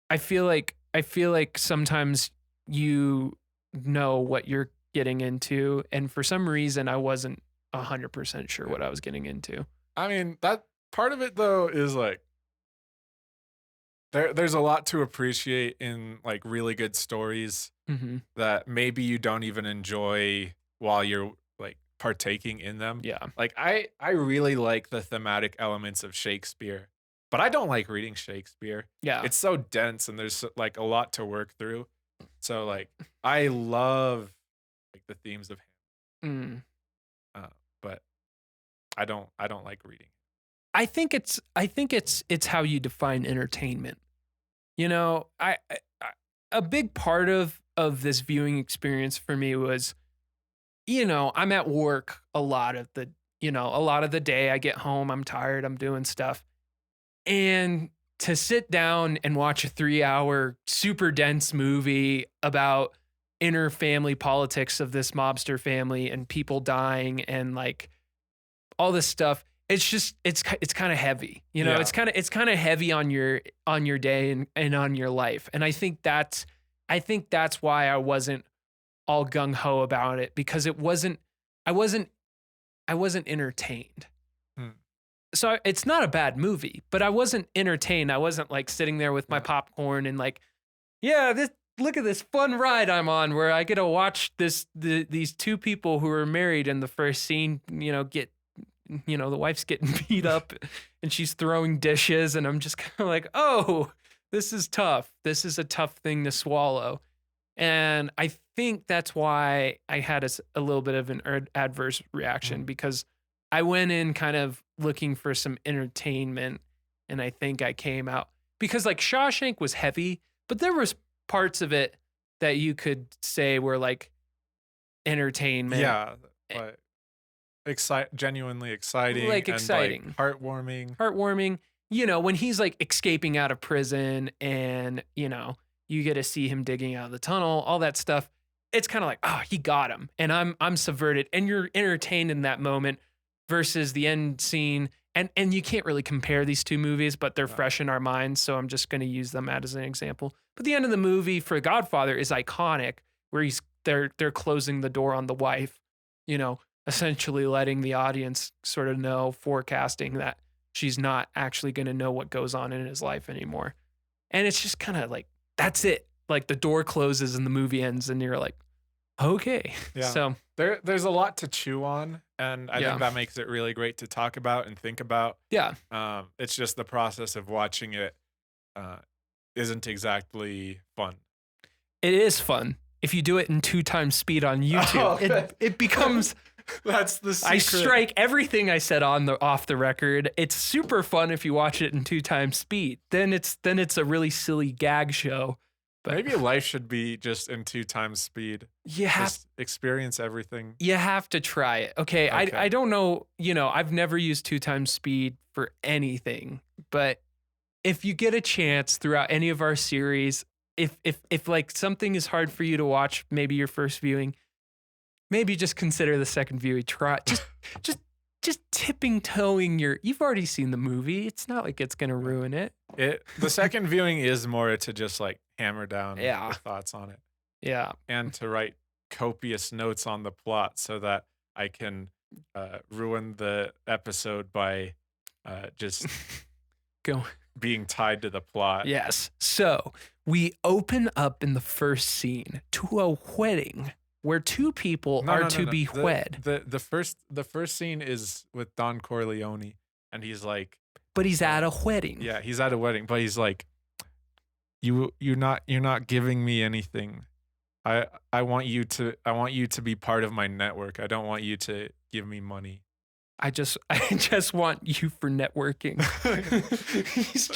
I feel like sometimes you know what you're getting into, and for some reason I wasn't 100% sure what I was getting into. I mean, that part of it though is like there's a lot to appreciate in like really good stories Mm-hmm. that maybe you don't even enjoy while you're like partaking in them. Yeah. Like I really like the thematic elements of Shakespeare, but I don't like reading Shakespeare. Yeah. It's so dense and there's like a lot to work through. So like I love like the themes of him, but I don't like reading. I think it's how you define entertainment. You know, I a big part of this viewing experience for me was, you know, I'm at work a lot of the day. I get home, I'm tired, I'm doing stuff. And to sit down and watch a 3-hour super dense movie about inner family politics of this mobster family and people dying and like all this stuff, it's kind of heavy, you know. Yeah. It's kind of heavy on your day and on your life. And I think that's why I wasn't all gung ho about it, because I wasn't entertained. So it's not a bad movie, but I wasn't entertained. I wasn't like sitting there with my popcorn and like, yeah, look at this fun ride I'm on where I get to watch these two people who are married in the first scene, the wife's getting beat up and she's throwing dishes, and I'm just kind of like, oh, this is tough. This is a tough thing to swallow. And I think that's why I had a little bit of an adverse reaction, because I went in kind of looking for some entertainment, and I think I came out, because like Shawshank was heavy, but there was parts of it that you could say were like entertainment. Yeah, but genuinely exciting, Like and, exciting. like, Heartwarming. You know, when he's like escaping out of prison and, you know, you get to see him digging out of the tunnel, all that stuff. It's kind of like, oh, he got him. And I'm subverted, and you're entertained in that moment, versus the end scene. And you can't really compare these two movies, but they're fresh in our minds. So I'm just going to use them as an example. But the end of the movie for Godfather is iconic, where they're closing the door on the wife, you know, essentially letting the audience sort of know, forecasting that she's not actually going to know what goes on in his life anymore. And it's just kind of like, that's it. Like the door closes and the movie ends, and you're like, okay. Yeah. So there's a lot to chew on, and I think that makes it really great to talk about and think about. Yeah. It's just the process of watching it isn't exactly fun. It is fun if you do it in 2 times speed on YouTube. It becomes that's the secret. I strike everything I said off the record. It's super fun if you watch it in 2 times speed. Then it's a really silly gag show. But maybe life should be just in 2 times speed. You have just experience everything. You have to try it. Okay. I don't know, you know, I've never used 2 times speed for anything, but if you get a chance throughout any of our series, if like something is hard for you to watch, maybe your first viewing, maybe just consider the second viewing. Try just tipping toeing you've already seen the movie. It's not like it's gonna ruin it. The second viewing is more to just like hammer down the thoughts on it. Yeah. And to write copious notes on the plot so that I can go being tied to the plot. Yes. So we open up in the first scene to a wedding where two people are to be wed. The first scene is with Don Corleone, and he's like, but he's at a wedding. Yeah, he's at a wedding, but he's like, you're not giving me anything. I want you to be part of my network. I don't want you to give me money. I just want you for networking.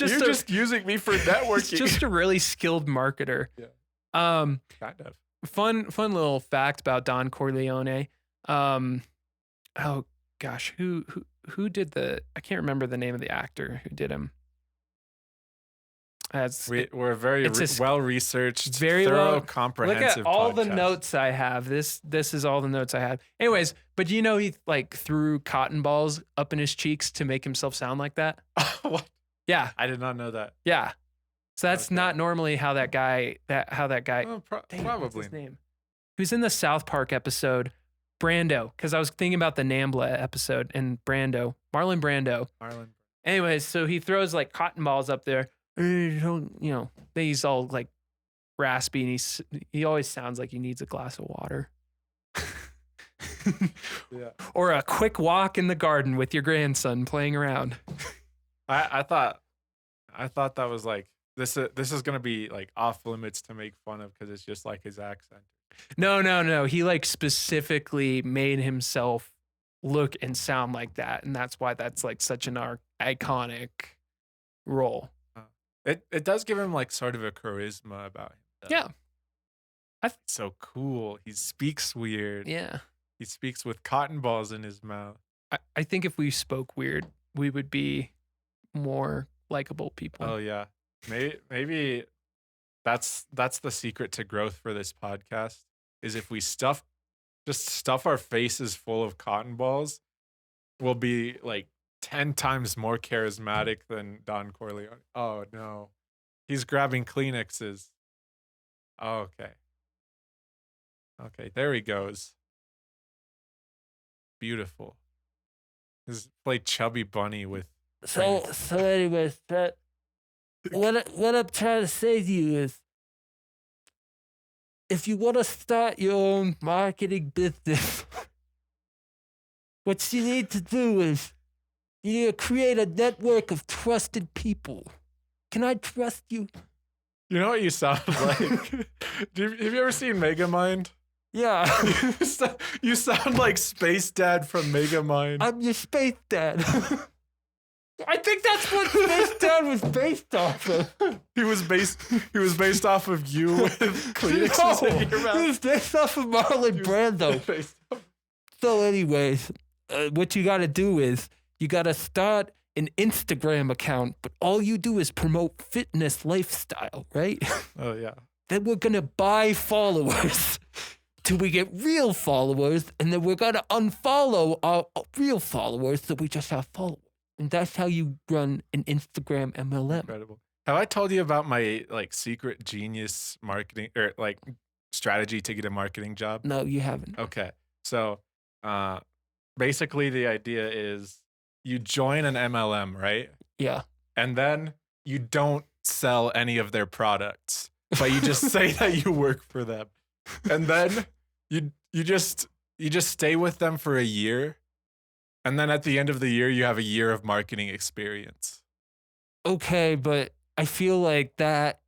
You're just using me for networking. He's just a really skilled marketer. Yeah. Kind of. Fun little fact about Don Corleone. Oh gosh, who did I can't remember the name of the actor who did him. We're very well researched, very thorough, comprehensive. Look at all podcast. the notes I have. This is all the notes I had. Anyways, but he like threw cotton balls up in his cheeks to make himself sound like that. What? Yeah, I did not know that. Yeah, so that's not normally how that guy. Well, probably. What's his name? He was in the South Park episode, Brando. Because I was thinking about the Nambla episode and Brando, Marlon Brando. Anyways, so he throws like cotton balls up there. He's all like raspy, and he always sounds like he needs a glass of water. Yeah. Or a quick walk in the garden with your grandson playing around. I thought that was like this is gonna be like off limits to make fun of because it's just like his accent. No. He like specifically made himself look and sound like that, and that's why that's like such an iconic role. It does give him like sort of a charisma about him. Yeah. So cool. He speaks weird. Yeah. He speaks with cotton balls in his mouth. I think if we spoke weird, we would be more likable people. Oh yeah. Maybe that's the secret to growth for this podcast is if we stuff our faces full of cotton balls, we'll be like 10 times more charismatic than Don Corleone. Oh no. He's grabbing Kleenexes. Oh, okay. Okay, there he goes. Beautiful. He's played Chubby Bunny with So anyways, what I'm trying to say to you is if you want to start your own marketing business, what you need to do is you need to create a network of trusted people. Can I trust you? You know what you sound like? Have you ever seen Megamind? Yeah. You sound like Space Dad from Megamind. I'm your space dad. I think that's what Space Dad was based off of. He was based off of you with Kleenexes in your mouth. He was based off of Marlon Brando. So anyways, what you got to do is you got to start an Instagram account, but all you do is promote fitness lifestyle, right? Oh, yeah. Then we're going to buy followers till we get real followers, and then we're going to unfollow our real followers so we just have followers. And that's how you run an Instagram MLM. Incredible. Have I told you about my like secret genius marketing or like strategy to get a marketing job? No, you haven't. Okay. So basically the idea is you join an MLM, right? Yeah. And then you don't sell any of their products, but you just say that you work for them. And then you just stay with them for a year. And then at the end of the year, you have a year of marketing experience. Okay, but I feel like that.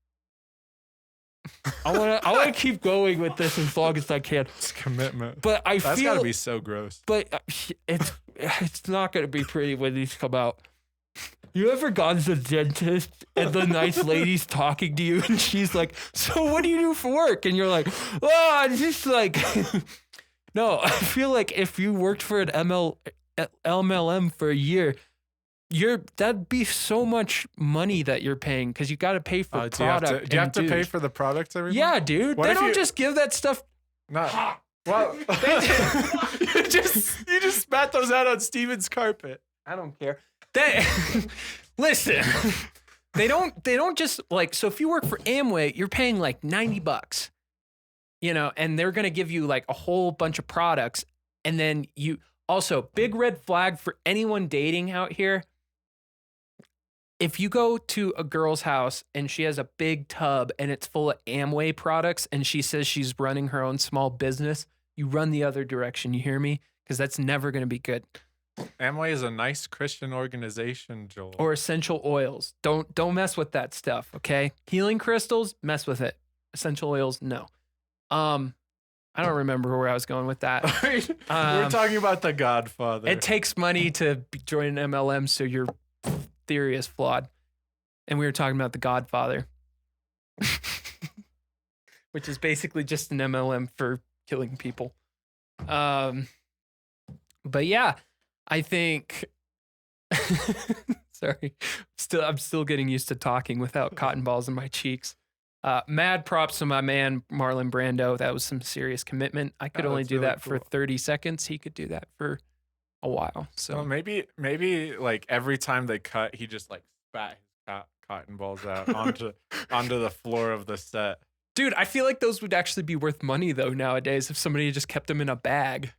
I wanna keep going with this as long as I can. It's commitment. But That's gotta be so gross. But it's not gonna be pretty when these come out. You ever gone to the dentist and the nice lady's talking to you and she's like, "So what do you do for work?" And you're like, "Oh, I'm just like." No, I feel like if you worked for an MLM for a year, that'd be so much money that you're paying because you got to pay for product. Do you have to pay for the products every month? Yeah, dude. They don't just give that stuff. No. Well, you just spat those out on Steven's carpet. I don't care. Listen. They don't just like, so if you work for Amway, you're paying like $90, and they're going to give you like a whole bunch of products. And then also big red flag for anyone dating out here. if you go to a girl's house and she has a big tub and it's full of Amway products and she says she's running her own small business, you run the other direction. You hear me? Because that's never going to be good. Amway is a nice Christian organization, Joel. Or essential oils. Don't mess with that stuff, okay? Healing crystals, mess with it. Essential oils, no. I don't remember where I was going with that. We're talking about The Godfather. It takes money to join an MLM, so your theory is flawed. And we were talking about The Godfather, which is basically just an MLM for killing people. But yeah, I think. Sorry, I'm still getting used to talking without cotton balls in my cheeks. Mad props to my man Marlon Brando. That was some serious commitment. I could only do really that for cool. 30 seconds. He could do that for a while. So Well, maybe like every time they cut, he just like spat his cotton balls out onto the floor of the set. dude, I feel like those would actually be worth money though nowadays if somebody just kept them in a bag.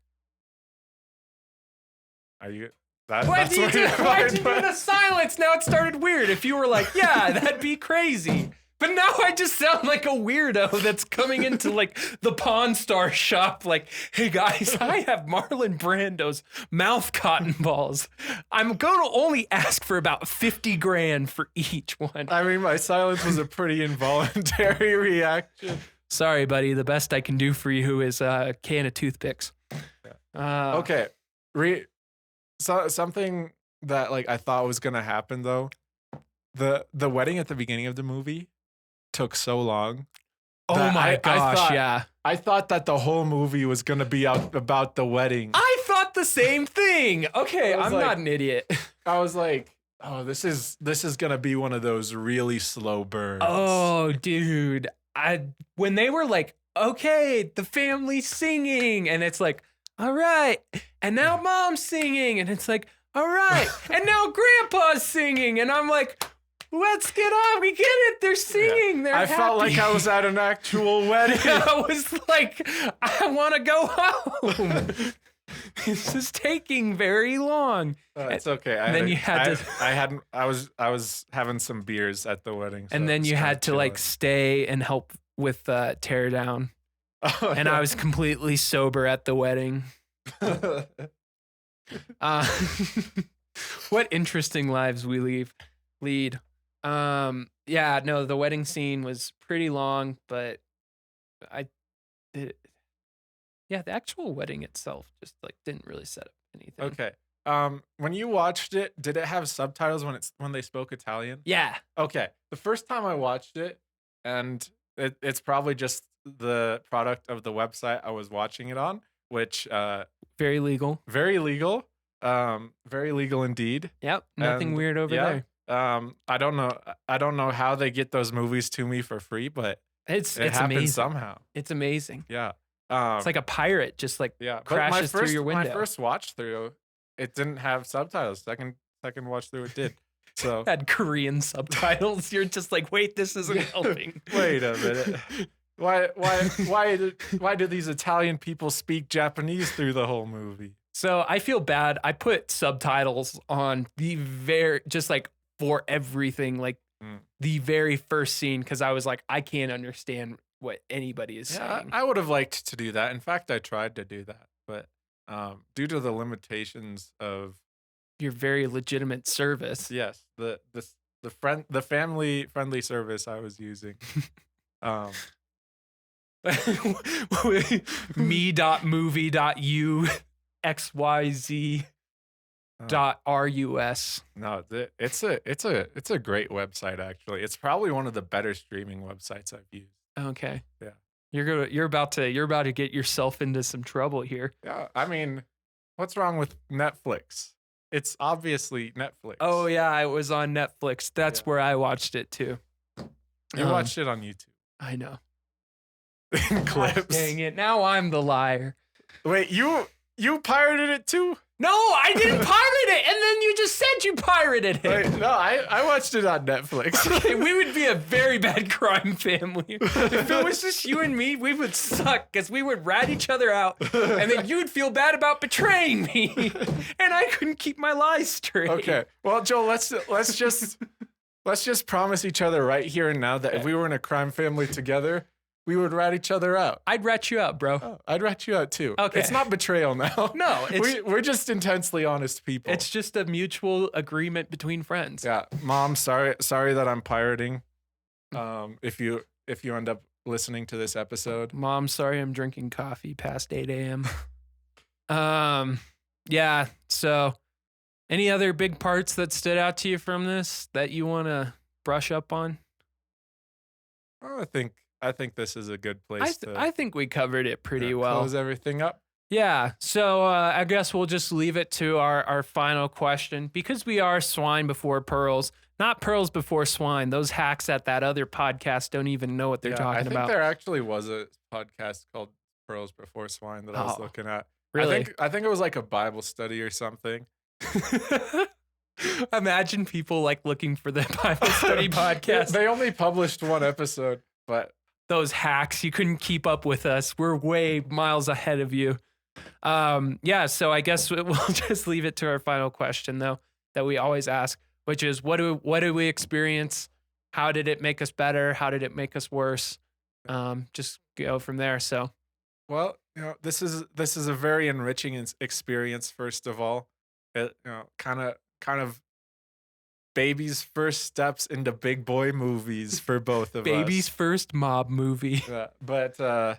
Are you? Why'd you do the silence? Now it started weird. If you were like, yeah, that'd be crazy. But now I just sound like a weirdo that's coming into like the Pawn Star shop like, hey guys, I have Marlon Brando's mouth cotton balls. I'm going to only ask for about 50 grand for each one. I mean, my silence was a pretty involuntary reaction. Sorry, buddy. The best I can do for you is a can of toothpicks. Okay. So something that like I thought was gonna happen though, the wedding at the beginning of the movie took so long. Oh my gosh, yeah. I thought that the whole movie was gonna be about the wedding. I thought the same thing. Okay, I'm like- not an idiot. I was like, oh, this is gonna be one of those really slow burns. Oh, dude. When they were like, okay, the family's singing, and it's like, all right, and now mom's singing, and it's like, all right, and now grandpa's singing, and I'm like, let's get on, we get it, they're singing, they're I happy. felt like I was at an actual wedding. I was like, I want to go home. This is taking very long. It's okay. I was having some beers at the wedding, so And then it's you kinda had to like stay and help with tear down. chilling. And I was completely sober at the wedding. What interesting lives we lead. Yeah, no, the wedding scene was pretty long, but the actual wedding itself just like didn't really set up anything. Okay. When you watched it, did it have subtitles when they spoke Italian? Yeah. Okay. The first time I watched it, and it's probably just the product of the website I was watching it on, which Very legal. very legal. Very legal indeed. Yep. Nothing And, weird over yeah, there. I don't know how they get those movies to me for free, but It's it happens amazing. somehow. It's amazing. Yeah. It's like a pirate just like yeah. But crashes through your window. My first watch through, it didn't have subtitles. Second watch through, it did. So had Korean subtitles. You're just like, wait, this isn't helping. wait a minute. Why do these Italian people speak Japanese through the whole movie? So I feel bad. I put subtitles on just like for everything, like the very first scene, because I was like, I can't understand what anybody is saying. I would have liked to do that. In fact, I tried to do that, but due to the limitations of Your very legitimate service. yes, the family friendly service I was using. me.movie.u xyz.rus. No, it's a great website actually. It's probably one of the better streaming websites I've used. Okay. Yeah. You're about to get yourself into some trouble here. Yeah, I mean, what's wrong with Netflix? It's obviously Netflix. Oh yeah, I was on Netflix. That's Yeah. where I watched it too. You watched it on YouTube. I know. In clips. Dang it. Now I'm the liar. Wait, you pirated it too? No, I didn't pirate it. And then you just said you pirated it. Wait, no, I watched it on Netflix. Okay, we would be a very bad crime family. If it was just you and me, we would suck because we would rat each other out. And then you'd feel bad about betraying me. And I couldn't keep my lies straight. Okay. Well, Joel, let's just let's just promise each other right here and now that if we were in a crime family together, we would rat each other out. I'd rat you out, bro. Oh, I'd rat you out too. Okay. It's not betrayal now. No, we're just intensely honest people. it's just a mutual agreement between friends. Yeah, Mom, sorry that I'm pirating. If you end up listening to this episode, Mom, sorry I'm drinking coffee past 8 a.m. Yeah. So, any other big parts that stood out to you from this that you want to brush up on? I think this is a good place I think we covered it pretty well. Close everything up. Yeah. So I guess we'll just leave it to our final question, because we are swine before pearls, not pearls before swine. Those hacks at that other podcast don't even know what they're talking about. I think there actually was a podcast called Pearls Before Swine that I was looking at. Really? I think it was like a Bible study or something. Imagine people like looking for the Bible study podcast. They only published one episode, but those hacks, you couldn't keep up with us. We're way miles ahead of you. Yeah, so I guess we'll just leave it to our final question, though, that we always ask, which is what do we experience? How did it make us better? How did it make us worse? Just go from there. So, well, this is a very enriching experience. First of all, it, kind of baby's first steps into big boy movies for both of us. Baby's first mob movie. Yeah, but I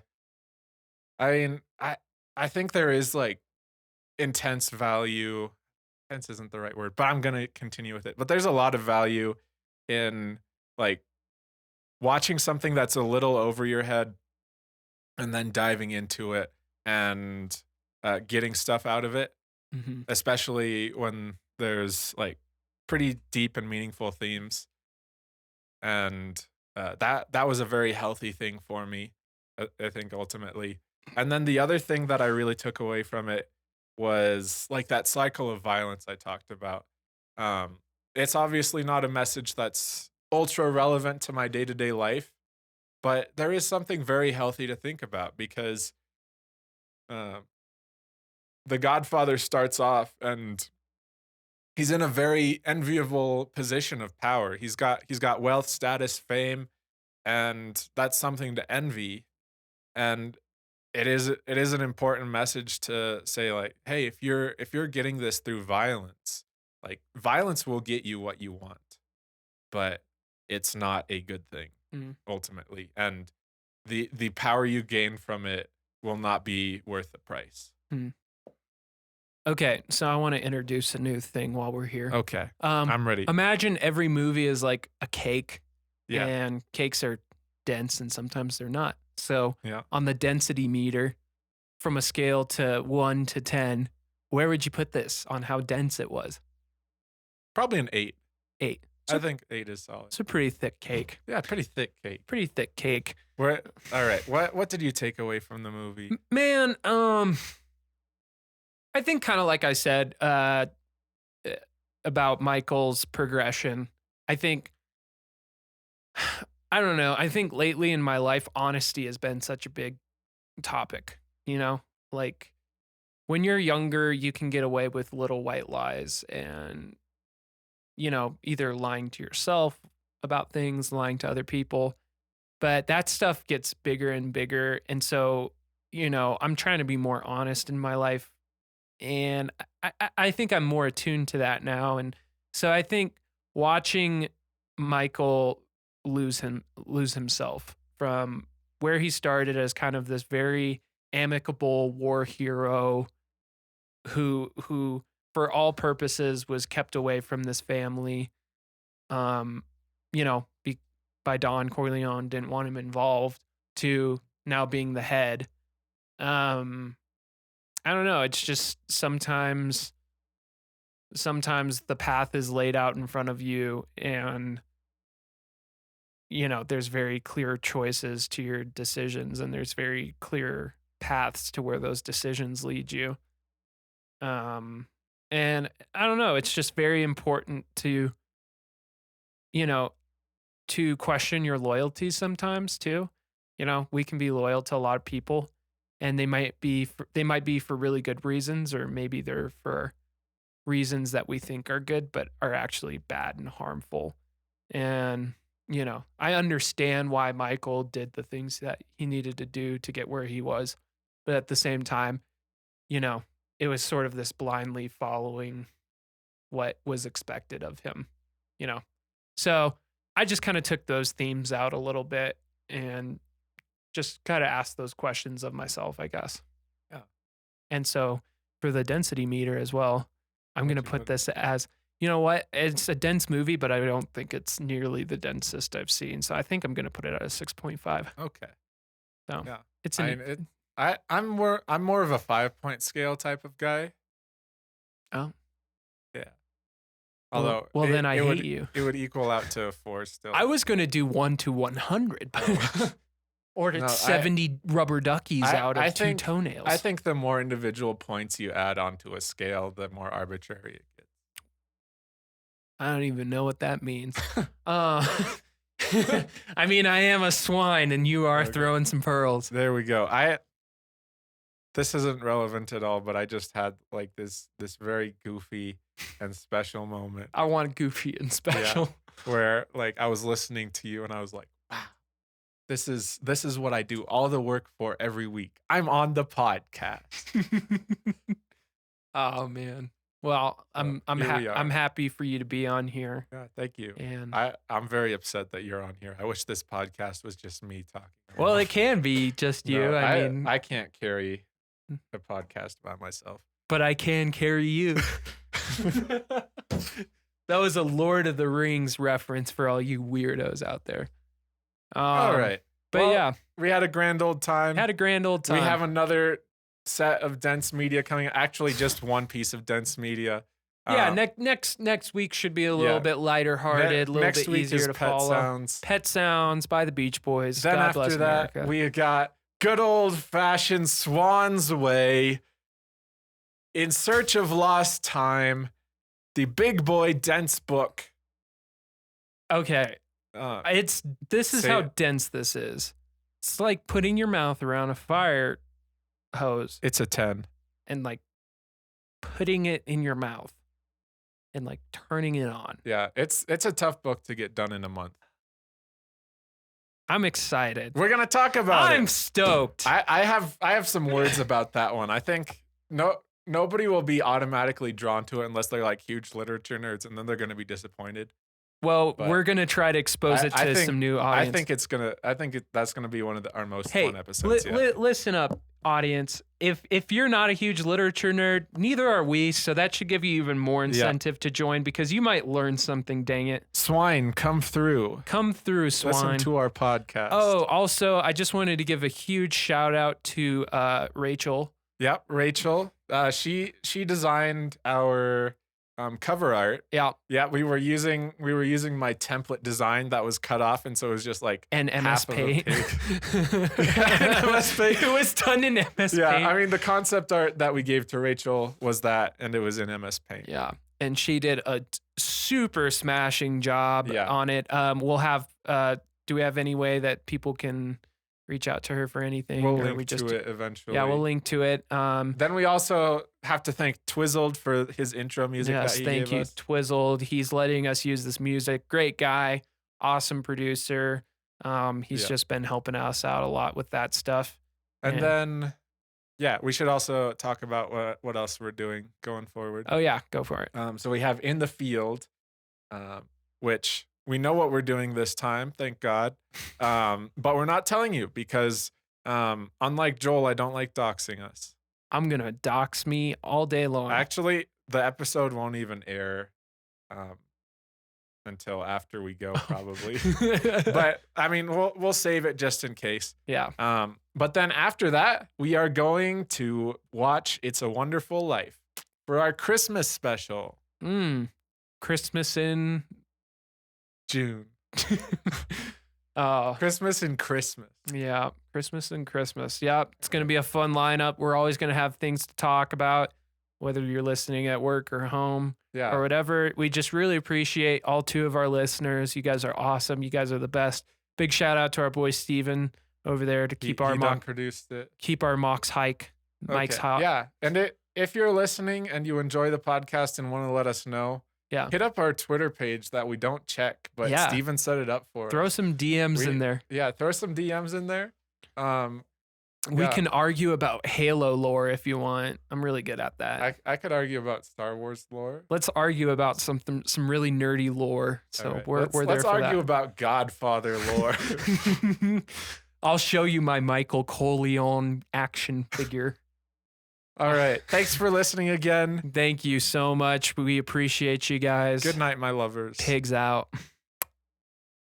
mean, I think there is like intense value. Intense isn't the right word, but I'm gonna continue with it. But there's a lot of value in like watching something that's a little over your head and then diving into it and getting stuff out of it, especially when there's like pretty deep and meaningful themes. And that was a very healthy thing for me, I think, ultimately. And then the other thing that I really took away from it was like that cycle of violence I talked about. It's obviously not a message that's ultra relevant to my day-to-day life, but there is something very healthy to think about, because the Godfather starts off and he's in a very enviable position of power. He's got wealth, status, fame, and that's something to envy. And it is an important message to say, like, hey, if you're getting this through violence, like violence will get you what you want, but it's not a good thing ultimately. And the power you gain from it will not be worth the price. Okay, so I want to introduce a new thing while we're here. Okay, I'm ready. Imagine every movie is like a cake, Yeah. and cakes are dense and sometimes they're not. So Yeah. on the density meter, from a scale to 1 to 10, where would you put this on how dense it was? Probably an 8. 8. I think 8 is solid. It's a pretty thick cake. Yeah, pretty thick cake. Pretty thick cake. All right. What did you take away from the movie? Man, I think kind of like I said about Michael's progression. I think, I don't know. I think lately in my life, honesty has been such a big topic, like when you're younger, you can get away with little white lies and, either lying to yourself about things, lying to other people, but that stuff gets bigger and bigger. And so, I'm trying to be more honest in my life. And I think I'm more attuned to that now. And so I think watching Michael lose himself from where he started as kind of this very amicable war hero who for all purposes was kept away from this family, by Don Corleone, didn't want him involved, to now being the head. I don't know. It's just sometimes the path is laid out in front of you, and there's very clear choices to your decisions, and there's very clear paths to where those decisions lead you. And I don't know, it's just very important to question your loyalties sometimes too. We can be loyal to a lot of people, and they might be for really good reasons, or maybe they're for reasons that we think are good but are actually bad and harmful. And, you know, I understand why Michael did the things that he needed to do to get where he was. But at the same time, you know, it was sort of this blindly following what was expected of him, you know. So I just kind of took those themes out a little bit and just kind of asked those questions of myself, I guess. Yeah. And so for the density meter as well, I'm going to put this as, you know what? It's a dense movie, but I don't think it's nearly the densest I've seen. So I think I'm going to put it at a 6.5. Okay. So Yeah. it's I'm more of a 5-point scale type of guy. Oh. Yeah. Although then I hate you. It would equal out to a 4 still. I was going to do 1 to 100, but or to 70 rubber duckies out of 2 toenails. I think the more individual points you add onto a scale, the more arbitrary it gets. I don't even know what that means. I mean, I am a swine, and you are throwing some pearls. There we go. This isn't relevant at all, but I just had like this very goofy and special moment. I want goofy and special. Yeah, where like I was listening to you and I was like, wow, this is what I do all the work for every week. I'm on the podcast. Oh man. Well, I'm happy for you to be on here. Yeah, thank you. And I'm very upset that you're on here. I wish this podcast was just me talking. Well, it can be just you. No, I mean, I can't carry a podcast by myself. But I can carry you. That was a Lord of the Rings reference for all you weirdos out there. All right. But well, yeah. We had a grand old time. We have another set of dense media coming. Actually, just one piece of dense media. Yeah, next week should be a little bit lighter hearted, a little bit easier to follow. Pet Sounds by the Beach Boys. Then God bless after that, America. we got good old fashioned Swan's Way, In Search of Lost Time, the Big Boy Dense book. Okay. This is how dense this is. It's like putting your mouth around a fire hose. It's a 10. And like putting it in your mouth and like turning it on. Yeah, it's a tough book to get done in a month. I'm excited. We're gonna talk about it. I'm stoked. I have some words about that one. I think nobody will be automatically drawn to it unless they're like huge literature nerds, and then they're gonna be disappointed. Well, we're gonna try to expose it to some new audience. I think that's gonna be one of our most fun episodes. Listen up, audience. If you're not a huge literature nerd, neither are we. So that should give you even more incentive to join because you might learn something. Dang it, Swine, come through, Swine. Listen to our podcast. Oh, also, I just wanted to give a huge shout out to Rachel. Yep, Rachel. She designed our cover art. Yeah. We were using my template design that was cut off, and so it was just like MS Paint. MS Paint. It was done in MS Paint. Yeah, I mean the concept art that we gave to Rachel was that, and it was in MS Paint. Yeah, and she did a super smashing job on it. We'll have. Do we have any way that people can reach out to her for anything? We'll link to it eventually. Yeah, we'll link to it. Then we also have to thank Twizzled for his intro music that he gave us. Thank you, Twizzled. He's letting us use this music. Great guy, awesome producer. He's just been helping us out a lot with that stuff. And then, we should also talk about what else we're doing going forward. Oh yeah, go for it. So we have In the Field, which we know what we're doing this time, thank God. But we're not telling you because, unlike Joel, I don't like doxing us. I'm going to dox me all day long. Actually, the episode won't even air until after we go, probably. But, I mean, we'll save it just in case. Yeah. But then after that, we are going to watch It's a Wonderful Life for our Christmas special. Christmas in June. Oh, Christmas and Christmas. Yeah, Christmas and Christmas. Yeah, it's going to be a fun lineup. We're always going to have things to talk about, whether you're listening at work or home or whatever. We just really appreciate all 2 of our listeners. You guys are awesome. You guys are the best. Big shout out to our boy Steven over there to keep our produced it. Keep our Mike's hot. Yeah, and if you're listening and you enjoy the podcast and want to let us know, Yeah. hit up our Twitter page that we don't check, but Yeah. Steven set it up for Throw us. some DMs in there. Yeah, throw some DMs in there. We Yeah. can argue about Halo lore if you want. I'm really good at that. I could argue about Star Wars lore. Let's argue about some really nerdy lore. So All right. we're there let's for argue that. about Godfather lore. I'll show you my Michael Corleone action figure. All right. Thanks for listening again. Thank you so much. We appreciate you guys. Good night, my lovers. Pigs out.